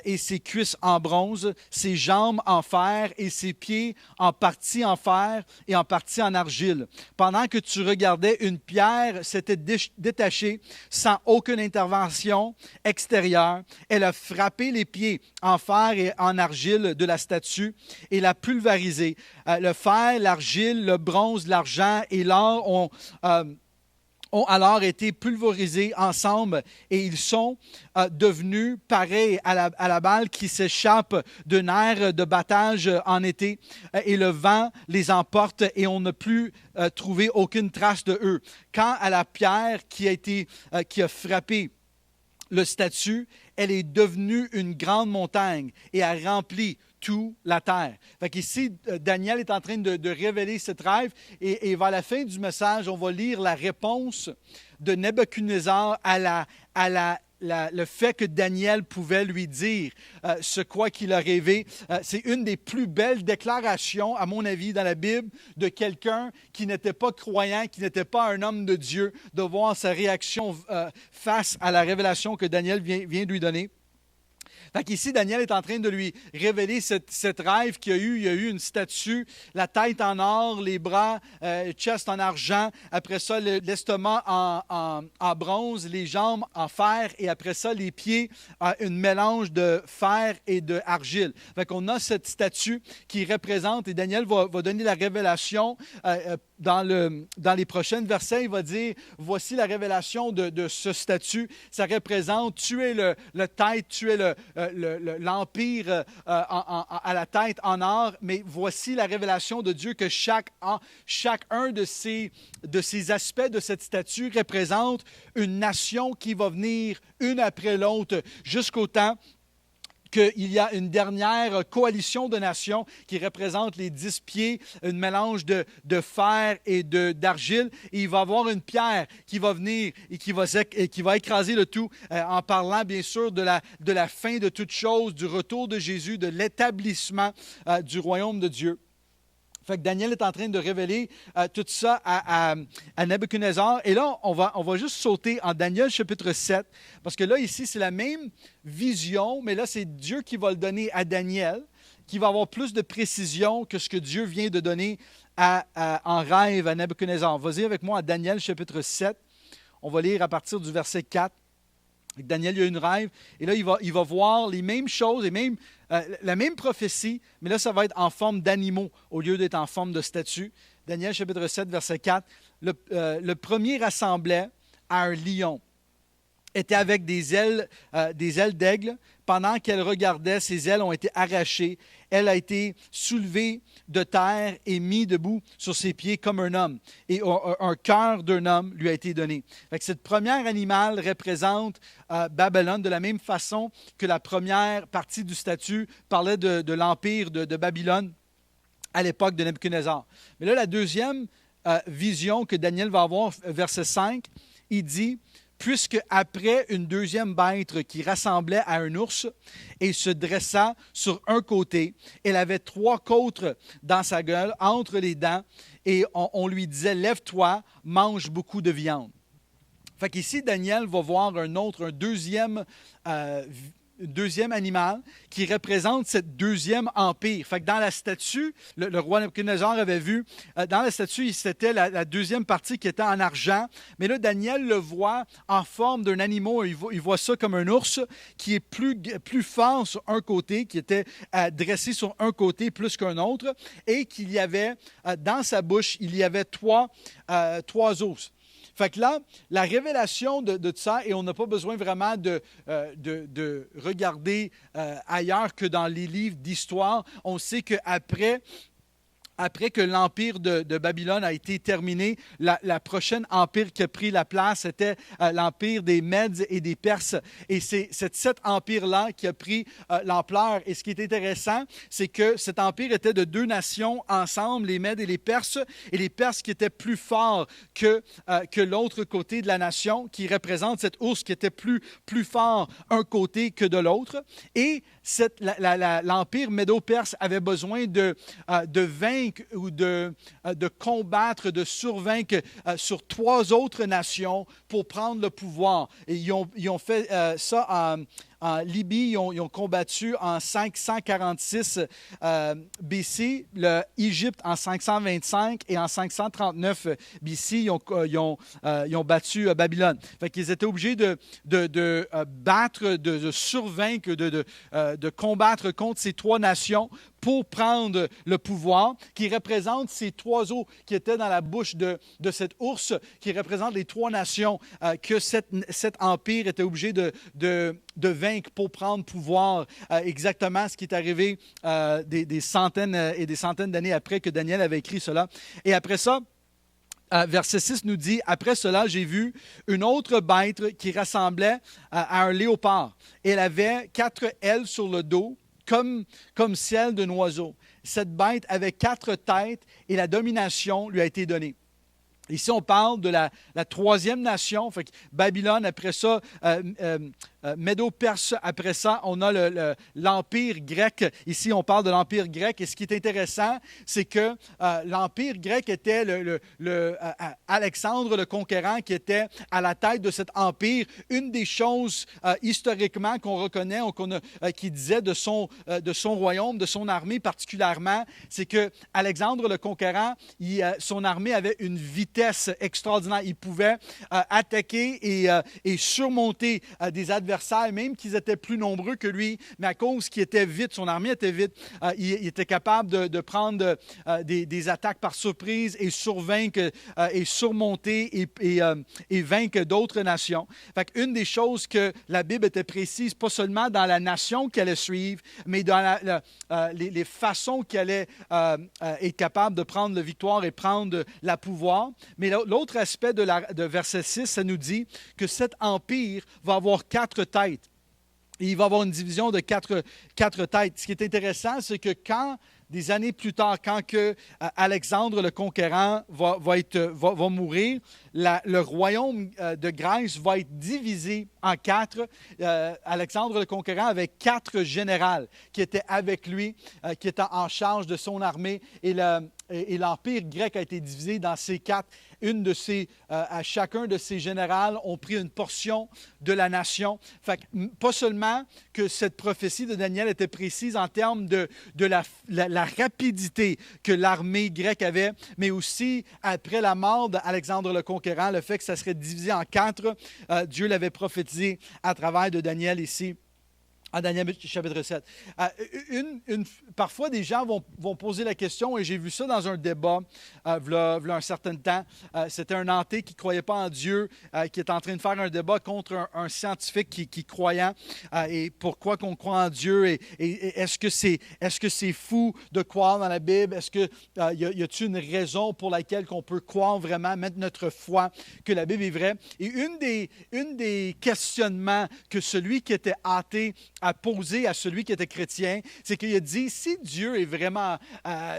et ses cuisses en bronze, ses jambes en fer et ses pieds en partie en fer et en partie en argile. Pendant que tu regardais, une pierre s'était détachée sans aucune intervention extérieure. Elle a frappé les pieds en fer et en argile de la statue et l'a pulvérisé. Le fer, l'argile, le bronze, l'argent et l'or ont alors été pulvérisés ensemble et ils sont devenus pareils à la balle qui s'échappe d'un air de battage en été et le vent les emporte et on n'a plus trouvé aucune trace de eux. Quant à la pierre qui a frappé le statue, elle est devenue une grande montagne et a rempli toute la terre. Fait qu'ici, Daniel est en train de révéler cette rêve et vers la fin du message, on va lire la réponse de Nebuchadnezzar le fait que Daniel pouvait lui dire ce quoi qu'il a rêvé. C'est une des plus belles déclarations, à mon avis, dans la Bible, de quelqu'un qui n'était pas croyant, qui n'était pas un homme de Dieu, de voir sa réaction face à la révélation que Daniel vient de lui donner. Fait qu'ici, Daniel est en train de lui révéler cette rêve qu'il y a eu. Il y a eu une statue, la tête en or, les bras, chest en argent. Après ça, l'estomac en bronze, les jambes en fer. Et après ça, les pieds, un mélange de fer et d'argile. Fait qu'on a cette statue qui représente, et Daniel va donner la révélation dans les prochains versets. Il va dire, voici la révélation de ce statut. Ça représente, tu es le tête, tu es l'empire à la tête en or, mais voici la révélation de Dieu que chacun de ces aspects de cette statue représente une nation qui va venir une après l'autre jusqu'au temps qu'il y a une dernière coalition de nations qui représente les 10 pieds, un mélange de fer et d'argile. Et il va y avoir une pierre qui va venir et qui va écraser le tout en parlant bien sûr de la fin de toute chose, du retour de Jésus, de l'établissement du royaume de Dieu. Fait que Daniel est en train de révéler tout ça à Nebuchadnezzar. Et là, on va juste sauter en Daniel chapitre 7, parce que là, ici, c'est la même vision, mais là, c'est Dieu qui va le donner à Daniel, qui va avoir plus de précision que ce que Dieu vient de donner en rêve à Nebuchadnezzar. Vas-y avec moi à Daniel chapitre 7. On va lire à partir du verset 4. Daniel, il a une rêve, et là, il va voir les mêmes choses, la même prophétie, mais là, ça va être en forme d'animaux au lieu d'être en forme de statues. Daniel, chapitre 7, verset 4. Le premier rassemblait à un lion, était avec des ailes d'aigle. Pendant qu'elle regardait, ses ailes ont été arrachées. Elle a été soulevée de terre et mise debout sur ses pieds comme un homme. Et un cœur d'un homme lui a été donné. Fait que cette première animal représente Babylone de la même façon que la première partie du statut parlait de l'empire de Babylone à l'époque de Nebuchadnezzar. Mais là, la deuxième vision que Daniel va avoir, verset 5, il dit... Puisque après une deuxième bête qui rassemblait à un ours et se dressa sur un côté, elle avait 3 côtes dans sa gueule, entre les dents, et on lui disait, lève-toi, mange beaucoup de viande. Fait qu'ici, Daniel va voir un deuxième animal qui représente ce deuxième empire. Fait que dans la statue, le roi Nebuchadnezzar avait vu, dans la statue, c'était la deuxième partie qui était en argent, mais là, Daniel le voit en forme d'un animal. Il voit ça comme un ours qui est plus fort sur un côté, qui était dressé sur un côté plus qu'un autre, et qu'il y avait, dans sa bouche, il y avait 3 os. Fait que là, la révélation de ça, et on n'a pas besoin vraiment de regarder ailleurs que dans les livres d'histoire, on sait qu'après que l'empire de Babylone a été terminé, la prochaine empire qui a pris la place, c'était l'empire des Mèdes et des Perses. Et c'est cet empire-là qui a pris l'ampleur. Et ce qui est intéressant, c'est que cet empire était de 2 nations ensemble, les Mèdes et les Perses qui étaient plus forts que l'autre côté de la nation, qui représente cet ours qui était plus fort un côté que de l'autre. Et l'empire médo-perse avait besoin de vaincre vaincre ou de combattre, de survaincre sur 3 autres nations pour prendre le pouvoir. Et ils ont fait ça en Libye, ils ont combattu en 546 BC, l'Égypte en 525 et en 539 BC, ils ont battu Babylone. Fait qu'ils étaient obligés de battre, de survaincre, de combattre contre ces 3 nations pour prendre le pouvoir, qui représente ces 3 os qui étaient dans la bouche de cet ours, qui représentent les 3 nations que cet empire était obligé de vaincre pour prendre pouvoir. Exactement ce qui est arrivé des centaines et des centaines d'années après que Daniel avait écrit cela. Et après ça, verset 6 nous dit, « Après cela, j'ai vu une autre bête qui ressemblait à un léopard. Elle avait 4 ailes sur le dos, comme celle d'un oiseau. Cette bête avait 4 têtes et la domination lui a été donnée. » Ici, on parle de la 3e nation, fait que Babylone, après ça, Médo-Perse, après ça, on a l'Empire grec. Ici, on parle de l'Empire grec. Et ce qui est intéressant, c'est que l'Empire grec était Alexandre le Conquérant qui était à la tête de cet empire. Une des choses historiquement qu'on reconnaît, qui disait de son royaume, de son armée particulièrement, c'est que Alexandre le Conquérant, son armée avait une vitesse extraordinaire. Il pouvait attaquer et surmonter des adversaires, même qu'ils étaient plus nombreux que lui, mais à cause qu'il était vite, son armée était vite, il était capable de prendre des attaques par surprise et survaincre et surmonter et vaincre d'autres nations. Fait qu'une des choses que la Bible était précise, pas seulement dans la nation qu'elle allait suivre, mais dans les façons qu'elle allait être capable de prendre la victoire et prendre la pouvoir. Mais l'autre aspect de verset 6, ça nous dit que cet empire va avoir 4 têtes. Et il va avoir une division de 4 têtes. Ce qui est intéressant, c'est que des années plus tard, quand Alexandre le Conquérant va mourir, le royaume de Grèce va être divisé en 4. Alexandre le Conquérant avait 4 généraux qui étaient avec lui, qui étaient en charge de son armée. Et l'Empire grec a été divisé dans ces 4. À chacun de ces généraux ont pris une portion de la nation. Fait que, pas seulement que cette prophétie de Daniel était précise en termes de la rapidité que l'armée grecque avait, mais aussi après la mort d'Alexandre le Conquérant, le fait que ça serait divisé en 4, Dieu l'avait prophétisé à travers de Daniel ici. En Daniel chapitre 7. Parfois, des gens vont poser la question, et j'ai vu ça dans un débat v'là un certain temps. C'était un Nantais qui ne croyait pas en Dieu, qui est en train de faire un débat contre un scientifique qui croyant. Et pourquoi qu'on croit en Dieu? Et est-ce que c'est fou de croire dans la Bible? Est-ce que y a-t-il une raison pour laquelle qu'on peut croire vraiment, mettre notre foi que la Bible est vraie? Et une des questionnements que celui qui était athée a posé à celui qui était chrétien, c'est qu'il a dit, si Dieu est vraiment,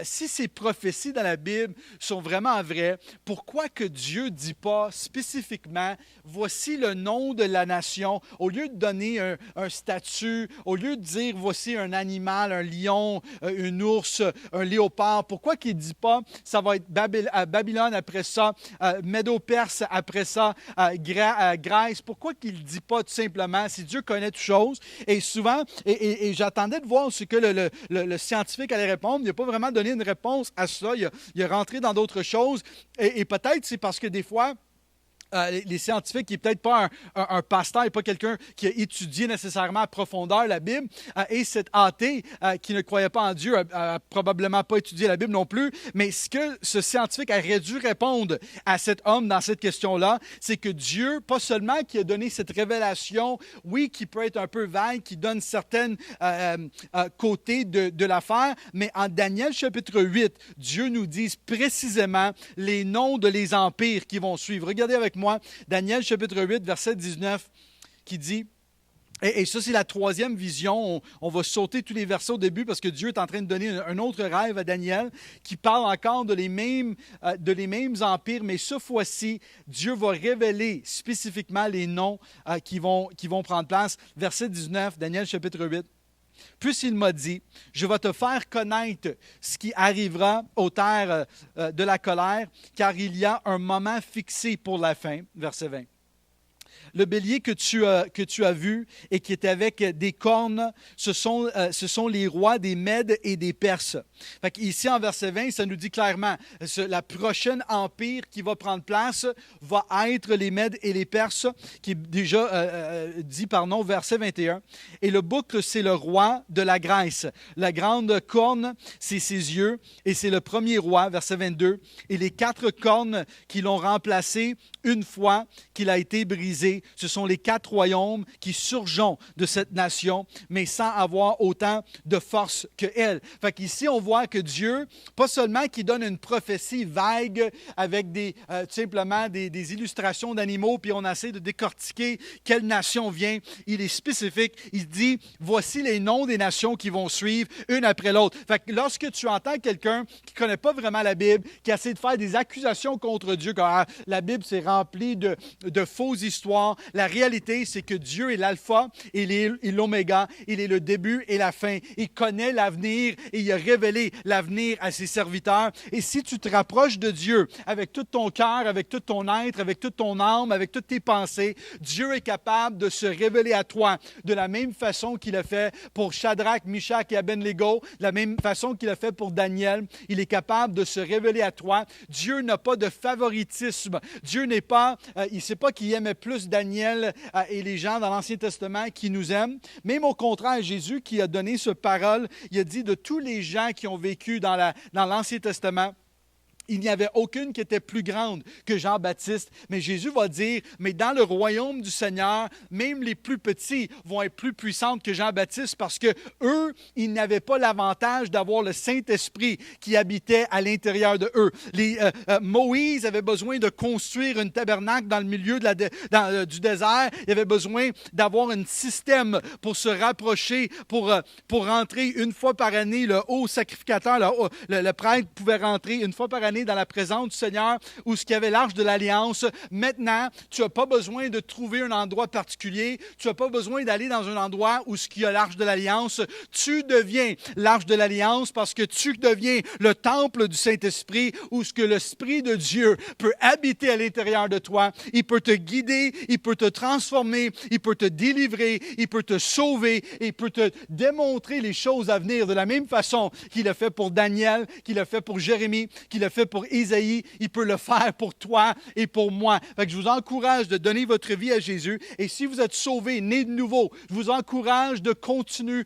si ces prophéties dans la Bible sont vraiment vraies, pourquoi que Dieu ne dit pas spécifiquement, voici le nom de la nation, au lieu de donner un statut, au lieu de dire, voici un animal, un lion, un ours, un léopard, pourquoi qu'il ne dit pas, ça va être Babylone après ça, Médo-Perse après ça, Grèce, pourquoi qu'il ne dit pas tout simplement, si Dieu connaît toutes choses, et souvent, et j'attendais de voir ce que le scientifique allait répondre. Il n'a pas vraiment donné une réponse à ça. Il a rentré dans d'autres choses. Et peut-être c'est parce que des fois, les scientifiques, qui n'est peut-être pas un pasteur et pas quelqu'un qui a étudié nécessairement à profondeur la Bible, et cet athée qui ne croyait pas en Dieu n'a probablement pas étudié la Bible non plus, mais ce que ce scientifique aurait dû répondre à cet homme dans cette question-là, c'est que Dieu, pas seulement qui a donné cette révélation, oui, qui peut être un peu vague, qui donne certains côtés de l'affaire, mais en Daniel chapitre 8, Dieu nous dit précisément les noms de les empires qui vont suivre. Regardez avec moi Daniel chapitre 8, verset 19, qui dit, et ça c'est la 3e vision, on va sauter tous les versets au début parce que Dieu est en train de donner un autre rêve à Daniel qui parle encore de les mêmes empires, mais cette fois-ci, Dieu va révéler spécifiquement les noms qui vont prendre place. Verset 19, Daniel chapitre 8. Puisqu'il m'a dit, je vais te faire connaître ce qui arrivera aux terres de la colère, car il y a un moment fixé pour la fin. Verset 20. Le bélier que tu as vu et qui est avec des cornes, ce sont les rois des Mèdes et des Perses. Fait ici, en verset 20, ça nous dit clairement, la prochaine empire qui va prendre place va être les Mèdes et les Perses, qui est déjà dit par nom, verset 21. Et le boucle, c'est le roi de la Grèce. La grande corne, c'est ses yeux, et c'est le premier roi, verset 22. Et les 4 cornes qui l'ont remplacé une fois qu'il a été brisé, ce sont les 4 royaumes qui surgent de cette nation, mais sans avoir autant de force qu'elle. Fait qu'ici, on voit que Dieu, pas seulement qu'il donne une prophétie vague avec simplement des illustrations d'animaux, puis on essaie de décortiquer quelle nation vient, il est spécifique. Il dit, voici les noms des nations qui vont suivre, une après l'autre. Fait que lorsque tu entends quelqu'un qui ne connaît pas vraiment la Bible, qui essaie de faire des accusations contre Dieu, car la Bible, c'est rempli de fausses histoires. La réalité, c'est que Dieu est l'alpha et l'oméga. Il est le début et la fin. Il connaît l'avenir et il a révélé l'avenir à ses serviteurs. Et si tu te rapproches de Dieu avec tout ton cœur, avec tout ton être, avec toute ton âme, avec toutes tes pensées, Dieu est capable de se révéler à toi de la même façon qu'il a fait pour Shadrach, Meshach et Abednego, de la même façon qu'il a fait pour Daniel. Il est capable de se révéler à toi. Dieu n'a pas de favoritisme. Dieu n'est pas, il ne sait pas qu'il aimait plus Daniel et les gens dans l'Ancien Testament qui nous aiment. Même au contraire, Jésus qui a donné ce parole, il a dit de tous les gens qui ont vécu dans l'Ancien Testament, il n'y avait aucune qui était plus grande que Jean-Baptiste. Mais Jésus va dire, mais dans le royaume du Seigneur, même les plus petits vont être plus puissants que Jean-Baptiste parce que eux, ils n'avaient pas l'avantage d'avoir le Saint-Esprit qui habitait à l'intérieur de eux. Moïse avait besoin de construire une tabernacle dans le milieu du désert. Il avait besoin d'avoir un système pour se rapprocher, pour rentrer une fois par année. Le haut sacrificateur, le prêtre pouvait rentrer une fois par année dans la présence du Seigneur où il y avait l'arche de l'Alliance. Maintenant, tu n'as pas besoin de trouver un endroit particulier. Tu n'as pas besoin d'aller dans un endroit où il y a l'arche de l'Alliance. Tu deviens l'arche de l'Alliance parce que tu deviens le temple du Saint-Esprit où l'Esprit de Dieu peut habiter à l'intérieur de toi. Il peut te guider, il peut te transformer, il peut te délivrer, il peut te sauver, et il peut te démontrer les choses à venir de la même façon qu'il a fait pour Daniel, qu'il a fait pour Jérémie, qu'il a fait pour Isaïe, il peut le faire pour toi et pour moi. Fait que je vous encourage de donner votre vie à Jésus. Et si vous êtes sauvé, né de nouveau, je vous encourage de continuer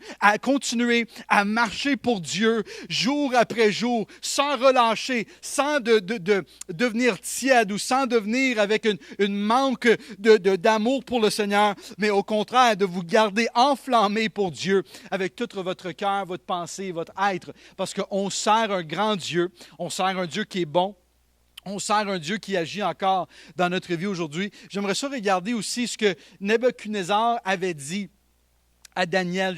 à marcher pour Dieu jour après jour, sans relâcher, sans devenir tiède ou sans devenir avec une manque d'amour pour le Seigneur, mais au contraire, de vous garder enflammé pour Dieu avec tout votre cœur, votre pensée, votre être. Parce qu'on sert un grand Dieu, on sert un Dieu qui est bon. On sert un Dieu qui agit encore dans notre vie aujourd'hui. J'aimerais ça regarder aussi ce que Nebuchadnezzar avait dit à Daniel,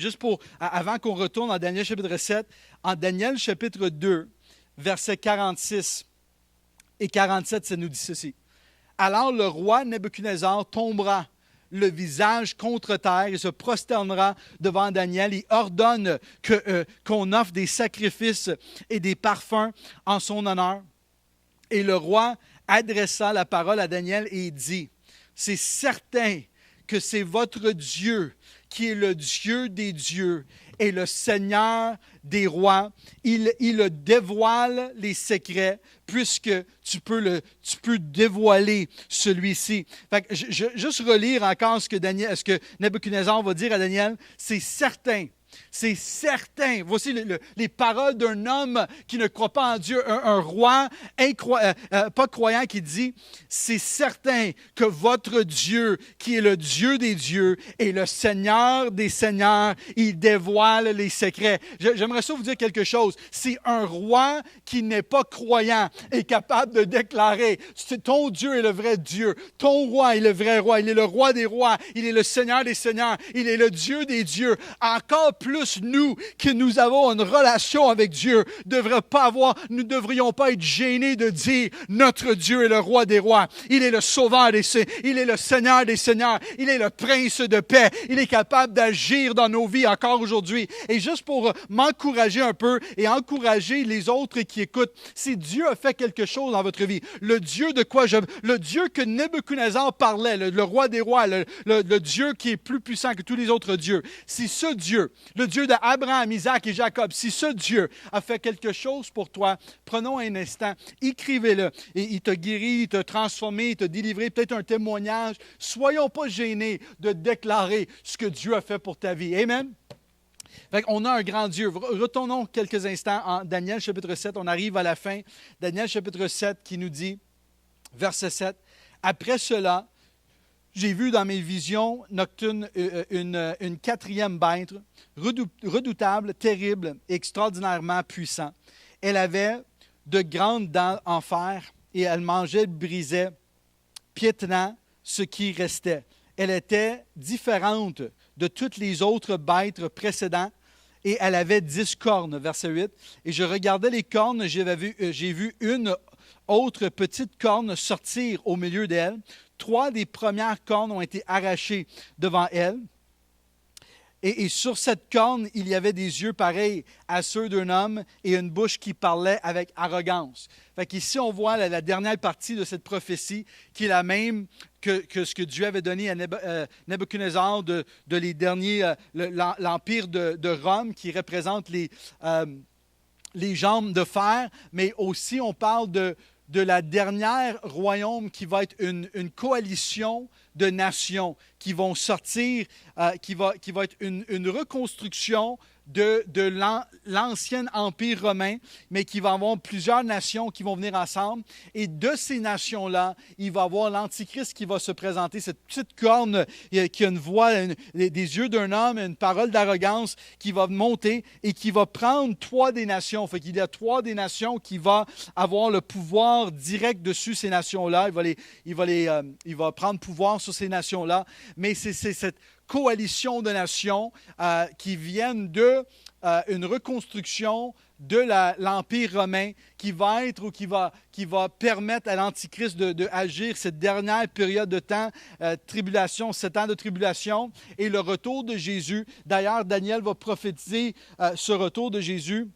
avant qu'on retourne en Daniel chapitre 7, en Daniel chapitre 2, versets 46 et 47, ça nous dit ceci. Alors le roi Nebuchadnezzar tombera le visage contre terre et se prosternera devant Daniel. Il ordonne qu'on offre des sacrifices et des parfums en son honneur. Et le roi adressa la parole à Daniel et il dit, « C'est certain que c'est votre Dieu qui est le Dieu des dieux et le Seigneur des rois. Il dévoile les secrets puisque tu peux dévoiler celui-ci. » Fait que juste relire encore ce que Nebuchadnezzar va dire à Daniel. C'est certain. C'est certain. Voici les paroles d'un homme qui ne croit pas en Dieu, un roi pas croyant qui dit, c'est certain que votre Dieu, qui est le Dieu des dieux et le Seigneur des seigneurs, il dévoile les secrets. J'aimerais ça vous dire quelque chose. Si un roi qui n'est pas croyant est capable de déclarer, ton Dieu est le vrai Dieu, ton roi est le vrai roi, il est le roi des rois, il est le Seigneur des seigneurs, il est le Dieu des dieux, encore plus nous, que nous avons une relation avec Dieu, nous ne devrions pas être gênés de dire notre Dieu est le roi des rois. Il est le sauveur il est le Seigneur des seigneurs. Il est le prince de paix. Il est capable d'agir dans nos vies encore aujourd'hui. Et juste pour m'encourager un peu et encourager les autres qui écoutent, si Dieu a fait quelque chose dans votre vie, le Dieu que Nebuchadnezzar parlait, le roi des rois, le Dieu qui est plus puissant que tous les autres dieux, si ce Dieu, le Dieu d'Abraham, Isaac et Jacob, si ce Dieu a fait quelque chose pour toi, prenons un instant, écrivez-le. Et il t'a guéri, il t'a transformé, il t'a délivré, peut-être un témoignage. Soyons pas gênés de déclarer ce que Dieu a fait pour ta vie. Amen. On a un grand Dieu. Retournons quelques instants en Daniel chapitre 7. On arrive à la fin. Daniel chapitre 7 qui nous dit, verset 7, « Après cela, j'ai vu dans mes visions nocturnes une quatrième bête, redoutable, terrible, extraordinairement puissante. Elle avait de grandes dents en fer et elle mangeait, brisait, piétinant ce qui restait. Elle était différente de toutes les autres bêtes précédentes et elle avait 10 cornes, verset 8. Et je regardais les cornes, j'ai vu une autre petite corne sortir au milieu d'elle. 3 des premières cornes ont été arrachées devant elle. Et sur cette corne, il y avait des yeux pareils à ceux d'un homme et une bouche qui parlait avec arrogance. Fait qu'ici, on voit la dernière partie de cette prophétie qui est la même que ce que Dieu avait donné à Nebuchadnezzar de les derniers, l'empire de Rome qui représente les jambes de fer, mais aussi on parle de la dernière royaume qui va être une coalition de nations qui vont sortir, qui va être une reconstruction de l'ancien empire romain, mais qui va avoir plusieurs nations qui vont venir ensemble. Et de ces nations-là, il va y avoir l'Antichrist qui va se présenter, cette petite corne qui a une voix, des yeux d'un homme, une parole d'arrogance qui va monter et qui va prendre 3 des nations. Fait qu'il y a 3 des nations qui vont avoir le pouvoir direct dessus ces nations-là. Il va prendre pouvoir sur ces nations-là. Mais c'est cette coalition de nations qui viennent d'une reconstruction de l'Empire romain qui va être ou qui va permettre à l'Antichrist d'agir cette dernière période de temps, tribulation, 7 ans de tribulation et le retour de Jésus. D'ailleurs, Daniel va prophétiser ce retour de Jésus.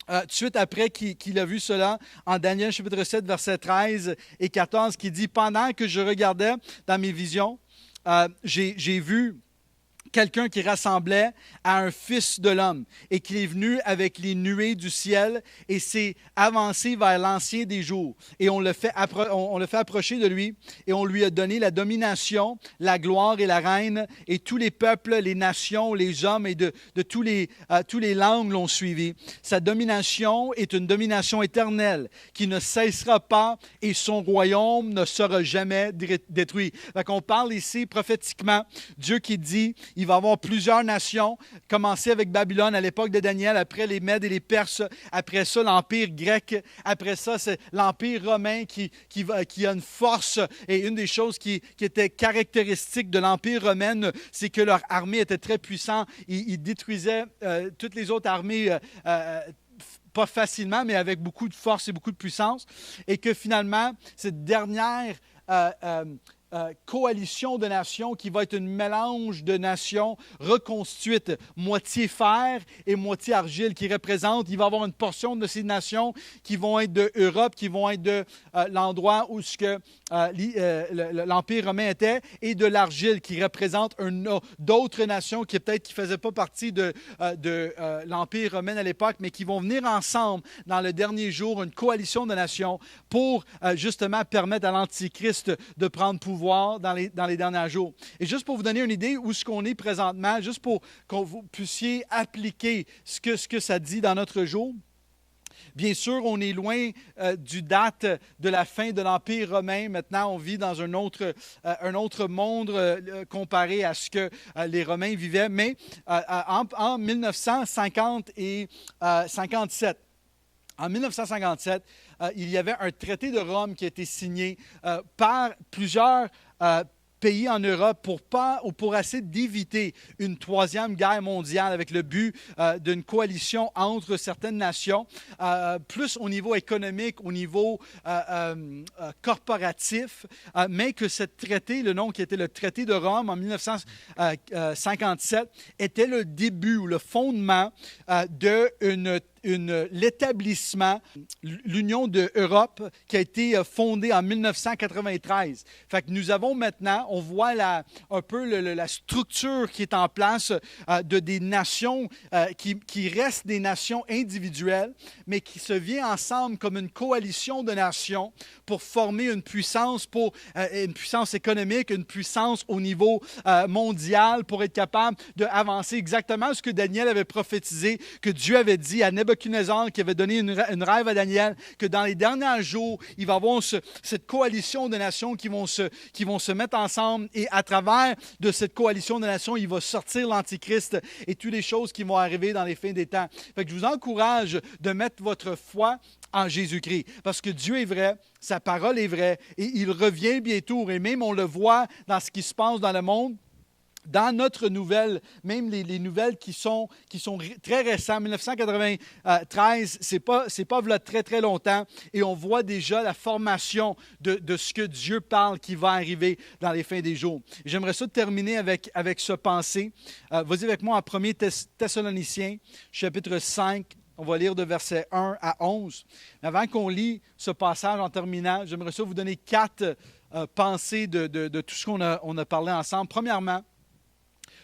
Tout de suite après qu'il a vu cela, en Daniel chapitre 7, versets 13 et 14, qui dit « Pendant que je regardais dans mes visions, j'ai vu quelqu'un qui ressemblait à un fils de l'homme et qui est venu avec les nuées du ciel et s'est avancé vers l'ancien des jours. Et on le fait approcher de lui et on lui a donné la domination, la gloire et la reine et tous les peuples, les nations, les hommes et de tous les langues l'ont suivi. Sa domination est une domination éternelle qui ne cessera pas et son royaume ne sera jamais détruit. » Donc on parle ici prophétiquement, Dieu qui dit il va y avoir plusieurs nations, commencer avec Babylone à l'époque de Daniel, après les Mèdes et les Perses, après ça l'Empire grec, après ça c'est l'Empire romain qui a une force. Et une des choses qui était caractéristique de l'Empire romain, c'est que leur armée était très puissante. Ils détruisaient toutes les autres armées pas facilement, mais avec beaucoup de force et beaucoup de puissance. Et que finalement, cette dernière coalition de nations qui va être un mélange de nations reconstruites, moitié fer et moitié argile, qui représente, il va y avoir une portion de ces nations qui vont être de Europe, qui vont être de l'endroit où l'Empire romain était, et de l'argile qui représente d'autres nations qui peut-être qui ne faisaient pas partie de l'Empire romain à l'époque, mais qui vont venir ensemble dans le dernier jour, une coalition de nations pour justement permettre à l'Antichrist de prendre pouvoir dans les derniers jours. Et juste pour vous donner une idée où ce qu'on est présentement, juste pour que vous puissiez appliquer ce que ça dit dans notre jour. Bien sûr, on est loin du date de la fin de l'Empire romain. Maintenant, on vit dans un autre monde comparé à ce que les Romains vivaient. Mais en 1950 et 57, en 1957, il y avait un traité de Rome qui a été signé par plusieurs pays en Europe pour essayer d'éviter une troisième guerre mondiale avec le but d'une coalition entre certaines nations, plus au niveau économique, au niveau corporatif, mais que ce traité, le nom qui était le traité de Rome en 1957, était le début ou le fondement de l'établissement, l'Union de Europe, qui a été fondée en 1993. Fait que nous avons maintenant, on voit un peu la structure qui est en place de des nations qui restent des nations individuelles, mais qui se viennent ensemble comme une coalition de nations pour former une puissance économique, une puissance au niveau mondial pour être capable d'avancer exactement ce que Daniel avait prophétisé, que Dieu avait dit à Nebuchadnezzar, qui avait donné une rêve à Daniel, que dans les derniers jours, il va y avoir cette coalition de nations qui vont se mettre ensemble, et à travers de cette coalition de nations, il va sortir l'Antichrist et toutes les choses qui vont arriver dans les fins des temps. Fait que je vous encourage de mettre votre foi en Jésus-Christ, parce que Dieu est vrai, sa parole est vraie, et il revient bientôt, et même on le voit dans ce qui se passe dans le monde. Dans notre nouvelle, même les nouvelles qui sont très récentes, 1993, c'est pas très, très longtemps, et on voit déjà la formation de ce que Dieu parle qui va arriver dans les fins des jours. J'aimerais ça terminer avec ce pensée. Vas-y avec moi en 1 Thessaloniciens, chapitre 5. On va lire de versets 1 à 11. Avant qu'on lit ce passage en terminant, j'aimerais ça vous donner 4 pensées de tout ce qu'on a parlé ensemble. Premièrement,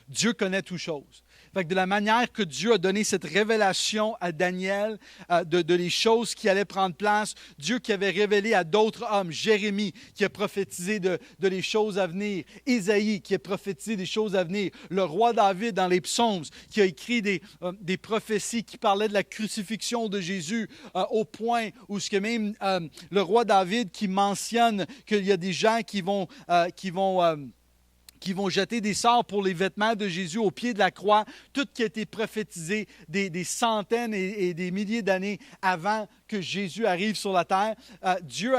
Dieu connaît toutes choses. Fait que de la manière que Dieu a donné cette révélation à Daniel de les choses qui allaient prendre place, Dieu qui avait révélé à d'autres hommes, Jérémie qui a prophétisé de les choses à venir, Isaïe qui a prophétisé des choses à venir, le roi David dans les psaumes qui a écrit des prophéties qui parlaient de la crucifixion de Jésus au point où ce que même le roi David qui mentionne qu'il y a des gens qui vont jeter des sorts pour les vêtements de Jésus au pied de la croix, tout qui a été prophétisé des centaines et des milliers d'années avant que Jésus arrive sur la terre. Dieu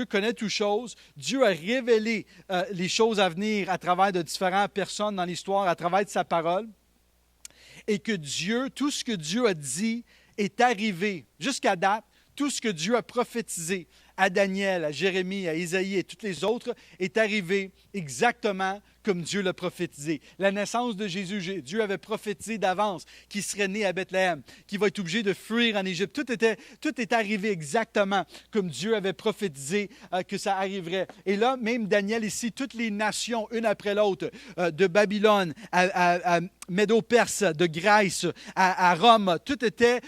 connaît toutes choses. Dieu a révélé les choses à venir à travers de différentes personnes dans l'histoire, à travers de sa parole. Et que tout ce que Dieu a dit est arrivé jusqu'à date. Tout ce que Dieu a prophétisé à Daniel, à Jérémie, à Isaïe et toutes les autres est arrivé exactement comme Dieu l'a prophétisé. La naissance de Jésus, Dieu avait prophétisé d'avance qu'il serait né à Bethléem, qu'il va être obligé de fuir en Égypte. Tout est arrivé exactement comme Dieu avait prophétisé que ça arriverait. Et là, même Daniel ici, toutes les nations, une après l'autre, de Babylone à Médo-Perse, de Grèce à Rome, tout était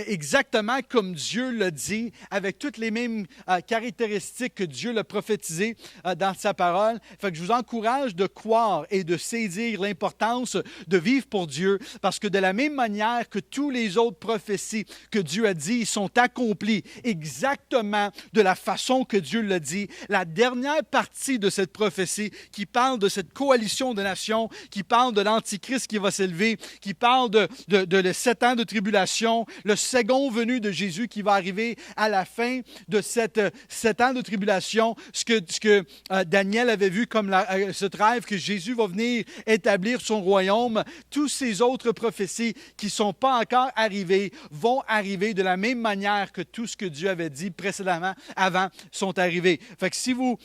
exactement comme Dieu l'a dit, avec toutes les mêmes caractéristiques que Dieu l'a prophétisé dans sa parole. Fait que je vous encourage de croire et de saisir l'importance de vivre pour Dieu, parce que de la même manière que tous les autres prophéties que Dieu a dit sont accomplies exactement de la façon que Dieu l'a dit, la dernière partie de cette prophétie qui parle de cette coalition de nations, qui parle de l'Antichrist qui va s'élever, qui parle de les 7 ans de tribulation, le second venu de Jésus qui va arriver à la fin de 7 ans de tribulation, ce que Daniel avait vu comme ce rêve que Jésus va venir établir son royaume. Toutes ces autres prophéties qui ne sont pas encore arrivées vont arriver de la même manière que tout ce que Dieu avait dit précédemment, avant, sont arrivés. Fait que si vous...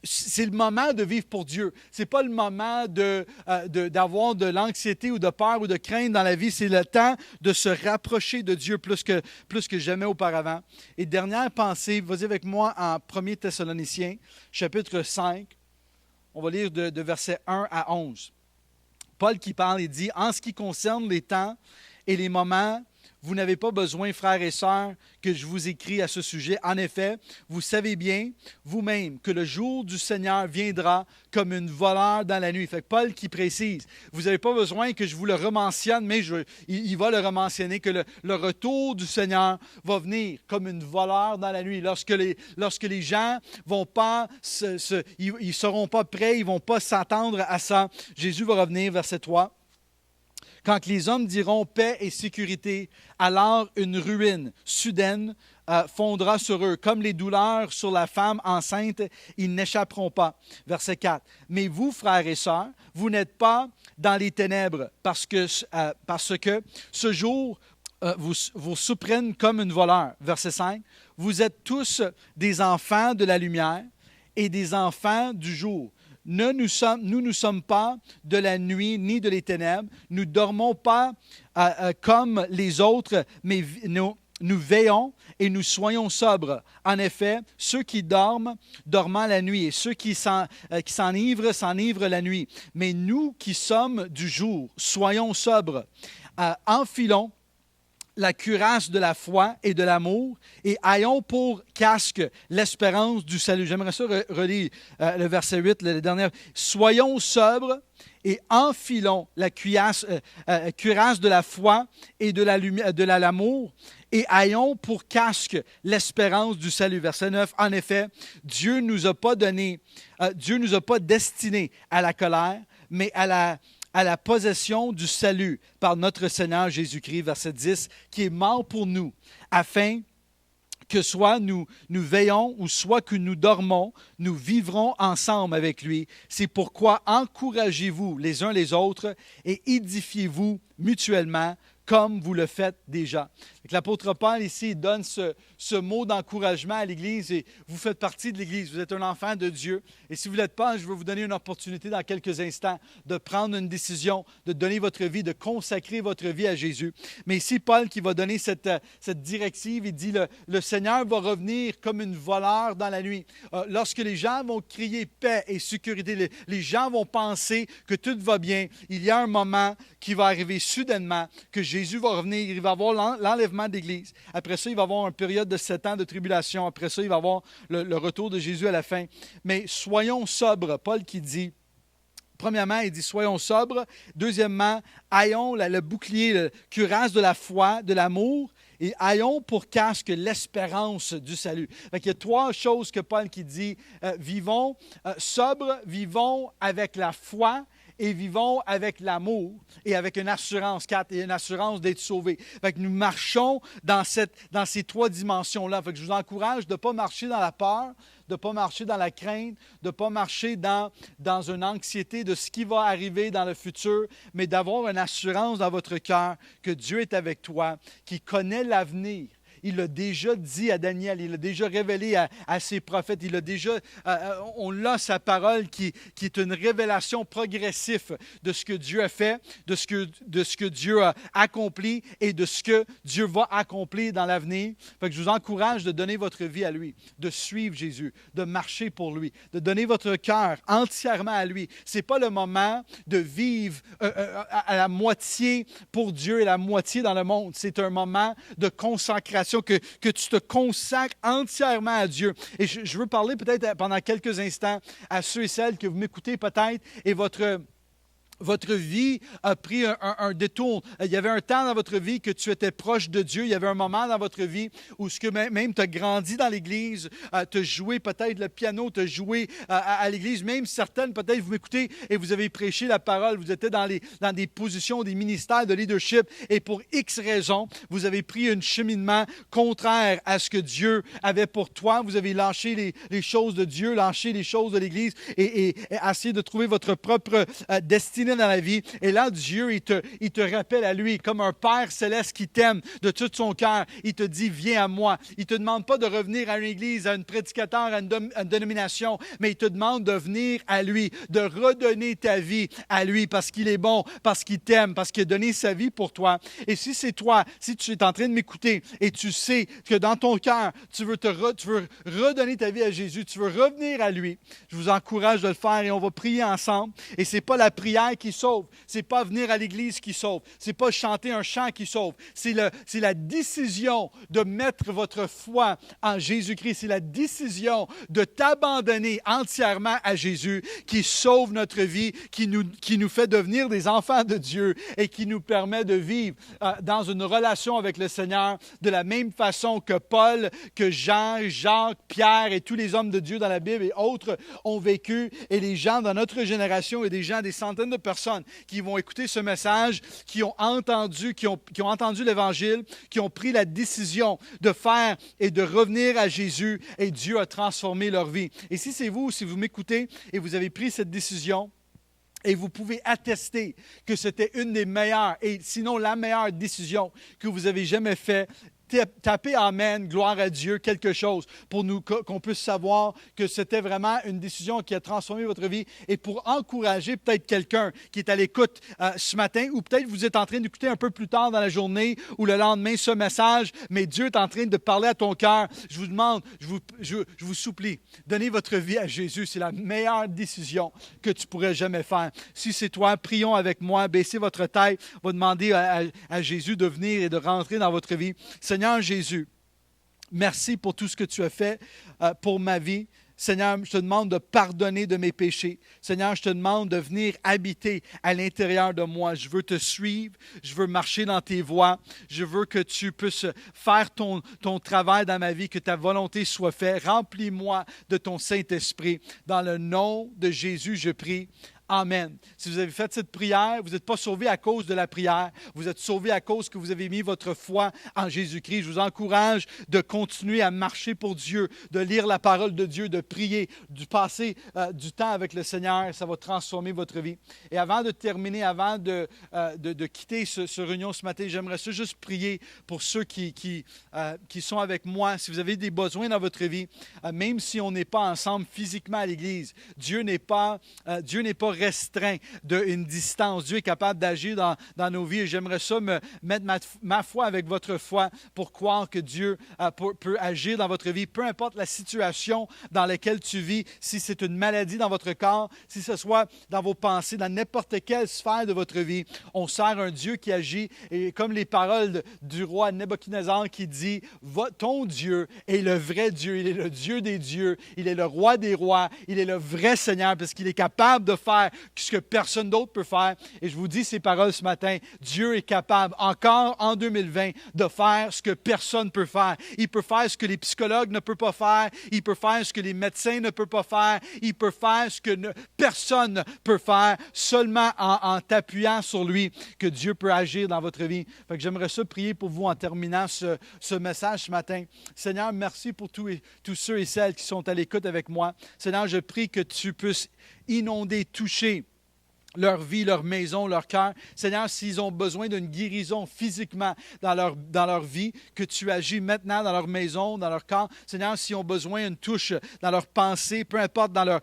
c'est le moment de vivre pour Dieu. Ce n'est pas le moment d'avoir de l'anxiété ou de peur ou de crainte dans la vie. C'est le temps de se rapprocher de Dieu plus que jamais auparavant. Et dernière pensée, vas-y avec moi en 1 Thessaloniciens, chapitre 5. On va lire de versets 1 à 11. Paul qui parle et dit « En ce qui concerne les temps et les moments, vous n'avez pas besoin, frères et sœurs, que je vous écris à ce sujet. En effet, vous savez bien vous-même que le jour du Seigneur viendra comme une voleur dans la nuit. » Fait que Paul qui précise, vous n'avez pas besoin que je vous le rementionne, mais il va le rementionner, que le retour du Seigneur va venir comme une voleur dans la nuit. Lorsque les gens vont pas ils seront pas prêts, ils vont pas s'attendre à ça. Jésus va revenir, verset 3. Quand les hommes diront paix et sécurité, alors une ruine soudaine fondra sur eux. Comme les douleurs sur la femme enceinte, ils n'échapperont pas. Verset 4. Mais vous, frères et sœurs, vous n'êtes pas dans les ténèbres parce que ce jour vous surprenne comme une voleur. Verset 5. Vous êtes tous des enfants de la lumière et des enfants du jour. Nous ne sommes pas de la nuit ni de les ténèbres. Nous ne dormons pas comme les autres, mais nous veillons et nous soyons sobres. En effet, ceux qui dorment la nuit, et ceux qui s'enivrent la nuit. Mais nous qui sommes du jour, soyons sobres. Enfilons la cuirasse de la foi et de l'amour, et ayons pour casque l'espérance du salut. J'aimerais ça relire le verset 8, le dernier. Soyons sobres et enfilons la cuirasse de la foi et de l'amour, et ayons pour casque l'espérance du salut. Verset 9. En effet, Dieu nous a pas destinés à la colère, mais à la possession du salut par notre Seigneur Jésus-Christ, verset 10, qui est mort pour nous, afin que soit nous veillons ou soit que nous dormons, nous vivrons ensemble avec lui. C'est pourquoi encouragez-vous les uns les autres et édifiez-vous mutuellement comme vous le faites déjà. L'apôtre Paul ici donne ce mot d'encouragement à l'Église et vous faites partie de l'Église. Vous êtes un enfant de Dieu. Et si vous ne l'êtes pas, je vais vous donner une opportunité dans quelques instants de prendre une décision, de donner votre vie, de consacrer votre vie à Jésus. Mais ici, Paul qui va donner cette directive, il dit le Seigneur va revenir comme une voleur dans la nuit. Lorsque les gens vont crier paix et sécurité, les gens vont penser que tout va bien, il y a un moment qui va arriver soudainement, que Jésus va revenir, il va avoir l'enlèvement d'Église. Après ça, il va y avoir une période de 7 ans de tribulation. Après ça, il va y avoir le retour de Jésus à la fin. Mais soyons sobres. Paul qui dit, premièrement, il dit soyons sobres. Deuxièmement, ayons le bouclier, le cuirasse de la foi, de l'amour, et ayons pour casque l'espérance du salut. Il y a 3 choses que Paul qui dit. Vivons sobres, vivons avec la foi, et vivons avec l'amour et avec une assurance, 4, et une assurance d'être sauvés. Fait que nous marchons dans ces 3 dimensions-là. Fait que je vous encourage de ne pas marcher dans la peur, de ne pas marcher dans la crainte, de ne pas marcher dans une anxiété de ce qui va arriver dans le futur, mais d'avoir une assurance dans votre cœur que Dieu est avec toi, qui connaît l'avenir. Il l'a déjà dit à Daniel, il l'a déjà révélé à ses prophètes, on a sa parole qui est une révélation progressive de ce que Dieu a fait, de ce que Dieu a accompli et de ce que Dieu va accomplir dans l'avenir. Fait que je vous encourage de donner votre vie à lui, de suivre Jésus, de marcher pour lui, de donner votre cœur entièrement à lui. Ce n'est pas le moment de vivre à la moitié pour Dieu et la moitié dans le monde. C'est un moment de consacration. Que tu te consacres entièrement à Dieu. Et je veux parler peut-être pendant quelques instants à ceux et celles que vous m'écoutez peut-être et votre vie a pris un détour. Il y avait un temps dans votre vie que tu étais proche de Dieu. Il y avait un moment dans votre vie où même tu as grandi dans l'Église, tu as joué peut-être le piano, tu as joué à l'Église. Même certaines, peut-être, vous m'écoutez et vous avez prêché la parole. Vous étiez dans des positions, des ministères de leadership et pour X raisons, vous avez pris un cheminement contraire à ce que Dieu avait pour toi. Vous avez lâché les choses de Dieu, lâché les choses de l'Église et essayé de trouver votre propre destinée dans la vie. Et là, Dieu, il te rappelle à lui, comme un Père céleste qui t'aime de tout son cœur. Il te dit, viens à moi. Il ne te demande pas de revenir à une église, à un prédicateur, à une dénomination, mais il te demande de venir à lui, de redonner ta vie à lui parce qu'il est bon, parce qu'il t'aime, parce qu'il a donné sa vie pour toi. Et si c'est toi, si tu es en train de m'écouter et tu sais que dans ton cœur, tu veux redonner ta vie à Jésus, tu veux revenir à lui, je vous encourage de le faire et on va prier ensemble. Et ce n'est pas la prière qui sauve. Ce n'est pas venir à l'église qui sauve. Ce n'est pas chanter un chant qui sauve. C'est la décision de mettre votre foi en Jésus-Christ. C'est la décision de t'abandonner entièrement à Jésus qui sauve notre vie, qui nous fait devenir des enfants de Dieu et qui nous permet de vivre dans une relation avec le Seigneur de la même façon que Paul, que Jean, Jacques, Pierre et tous les hommes de Dieu dans la Bible et autres ont vécu et les gens dans notre génération et des gens, des centaines de personnes qui vont écouter ce message, qui ont entendu l'Évangile, qui ont pris la décision de faire et de revenir à Jésus, et Dieu a transformé leur vie. Et si c'est vous, si vous m'écoutez et vous avez pris cette décision, et vous pouvez attester que c'était une des meilleures, et sinon la meilleure décision que vous avez jamais faite, tapez Amen, gloire à Dieu, quelque chose pour nous, qu'on puisse savoir que c'était vraiment une décision qui a transformé votre vie, et pour encourager peut-être quelqu'un qui est à l'écoute ce matin, ou peut-être vous êtes en train d'écouter un peu plus tard dans la journée ou le lendemain ce message, mais Dieu est en train de parler à ton cœur. Je vous demande, je vous supplie, donnez votre vie à Jésus. C'est la meilleure décision que tu pourrais jamais faire. Si c'est toi, prions avec moi, baissez votre tête, va demander à Jésus de venir et de rentrer dans votre vie. Seigneur Jésus, merci pour tout ce que tu as fait pour ma vie. Seigneur, je te demande de pardonner de mes péchés. Seigneur, je te demande de venir habiter à l'intérieur de moi. Je veux te suivre, je veux marcher dans tes voies. Je veux que tu puisses faire ton travail dans ma vie, que ta volonté soit faite. Remplis-moi de ton Saint-Esprit. Dans le nom de Jésus, je prie. Amen. Si vous avez fait cette prière, vous n'êtes pas sauvé à cause de la prière. Vous êtes sauvé à cause que vous avez mis votre foi en Jésus-Christ. Je vous encourage de continuer à marcher pour Dieu, de lire la parole de Dieu, de prier, de passer du temps avec le Seigneur. Ça va transformer votre vie. Et avant de terminer, avant de quitter ce réunion ce matin, j'aimerais ça juste prier pour ceux qui sont avec moi. Si vous avez des besoins dans votre vie, même si on n'est pas ensemble physiquement à l'Église, Dieu n'est pas restreint d'une distance. Dieu est capable d'agir dans nos vies, et j'aimerais ça me mettre ma foi avec votre foi pour croire que Dieu peut agir dans votre vie, peu importe la situation dans laquelle tu vis, si c'est une maladie dans votre corps, si ce soit dans vos pensées, dans n'importe quelle sphère de votre vie. On sert un Dieu qui agit, et comme les paroles du roi Nebuchadnezzar qui dit « Ton Dieu est le vrai Dieu, il est le Dieu des dieux, il est le roi des rois, il est le vrai Seigneur, parce qu'il est capable de faire ce que personne d'autre peut faire. » Et je vous dis ces paroles ce matin, Dieu est capable, encore en 2020, de faire ce que personne ne peut faire. Il peut faire ce que les psychologues ne peuvent pas faire, il peut faire ce que les médecins ne peuvent pas faire, il peut faire ce que personne ne peut faire, seulement en t'appuyant sur lui, que Dieu peut agir dans votre vie. Fait que j'aimerais ça prier pour vous en terminant ce message ce matin. Seigneur, merci pour tous ceux et celles qui sont à l'écoute avec moi. Seigneur, je prie que tu puisses inonder, toucher leur vie, leur maison, leur cœur. Seigneur, s'ils ont besoin d'une guérison physiquement dans leur vie, que tu agis maintenant dans leur maison, dans leur corps. Seigneur, s'ils ont besoin d'une touche dans leurs pensées, peu importe dans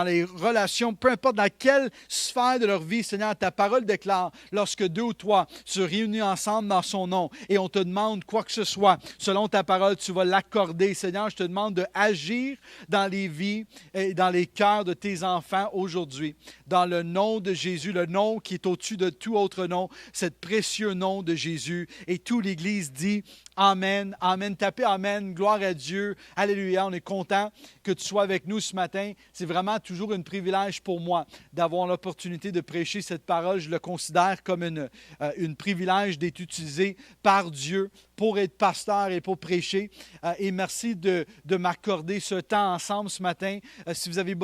les relations, peu importe dans quelle sphère de leur vie, Seigneur, ta parole déclare, lorsque 2 ou 3 se réunissent ensemble dans son nom et on te demande quoi que ce soit, selon ta parole, tu vas l'accorder. Seigneur, je te demande d'agir dans les vies et dans les cœurs de tes enfants aujourd'hui. Dans le nom de Jésus, le nom qui est au-dessus de tout autre nom, ce précieux nom de Jésus. Et toute l'Église dit Amen, Amen. Tapez Amen, gloire à Dieu, Alléluia. On est content que tu sois avec nous ce matin. C'est vraiment toujours un privilège pour moi d'avoir l'opportunité de prêcher cette parole. Je le considère comme un privilège d'être utilisé par Dieu pour être pasteur et pour prêcher. Et merci de m'accorder ce temps ensemble ce matin. Si vous avez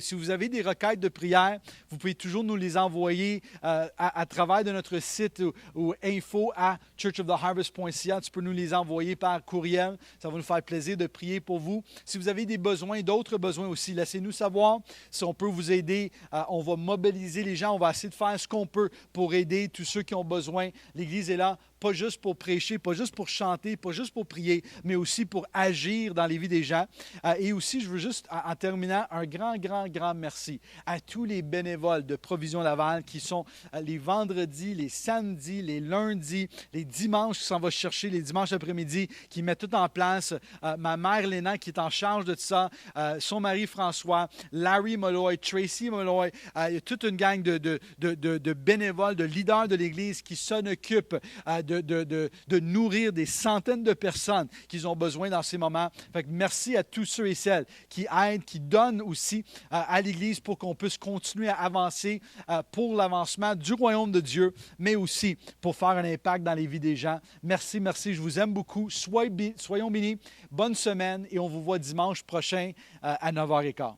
si vous avez des requêtes de prière, vous pouvez toujours nous les envoyer à travers de notre site ou info@churchoftheharvest.ca. Tu peux nous les envoyer par courriel. Ça va nous faire plaisir de prier pour vous. Si vous avez des besoins, d'autres besoins aussi, laissez-nous savoir. Si on peut vous aider, on va mobiliser les gens. On va essayer de faire ce qu'on peut pour aider tous ceux qui ont besoin. L'Église est là, pas juste pour prêcher, pas juste pour chanter, pas juste pour prier, mais aussi pour agir dans les vies des gens. Et aussi, je veux juste, en terminant, un grand merci à tous les bénévoles de Provision Laval qui sont les vendredis, les samedis, les lundis, les dimanches qui s'en vont chercher, les dimanches après-midi, qui mettent tout en place. Ma mère Léna qui est en charge de tout ça, son mari François, Larry Molloy, Tracy Molloy, il y a toute une gang de bénévoles, de leaders de l'Église qui s'en occupent de nourrir des centaines de personnes qui ont besoin dans ces moments. Fait que merci à tous ceux et celles qui aident, qui donnent aussi à l'Église pour qu'on puisse continuer à avancer pour l'avancement du royaume de Dieu, mais aussi pour faire un impact dans les vies des gens. Merci, je vous aime beaucoup. Soyons bénis, bonne semaine et on vous voit dimanche prochain à 9h15.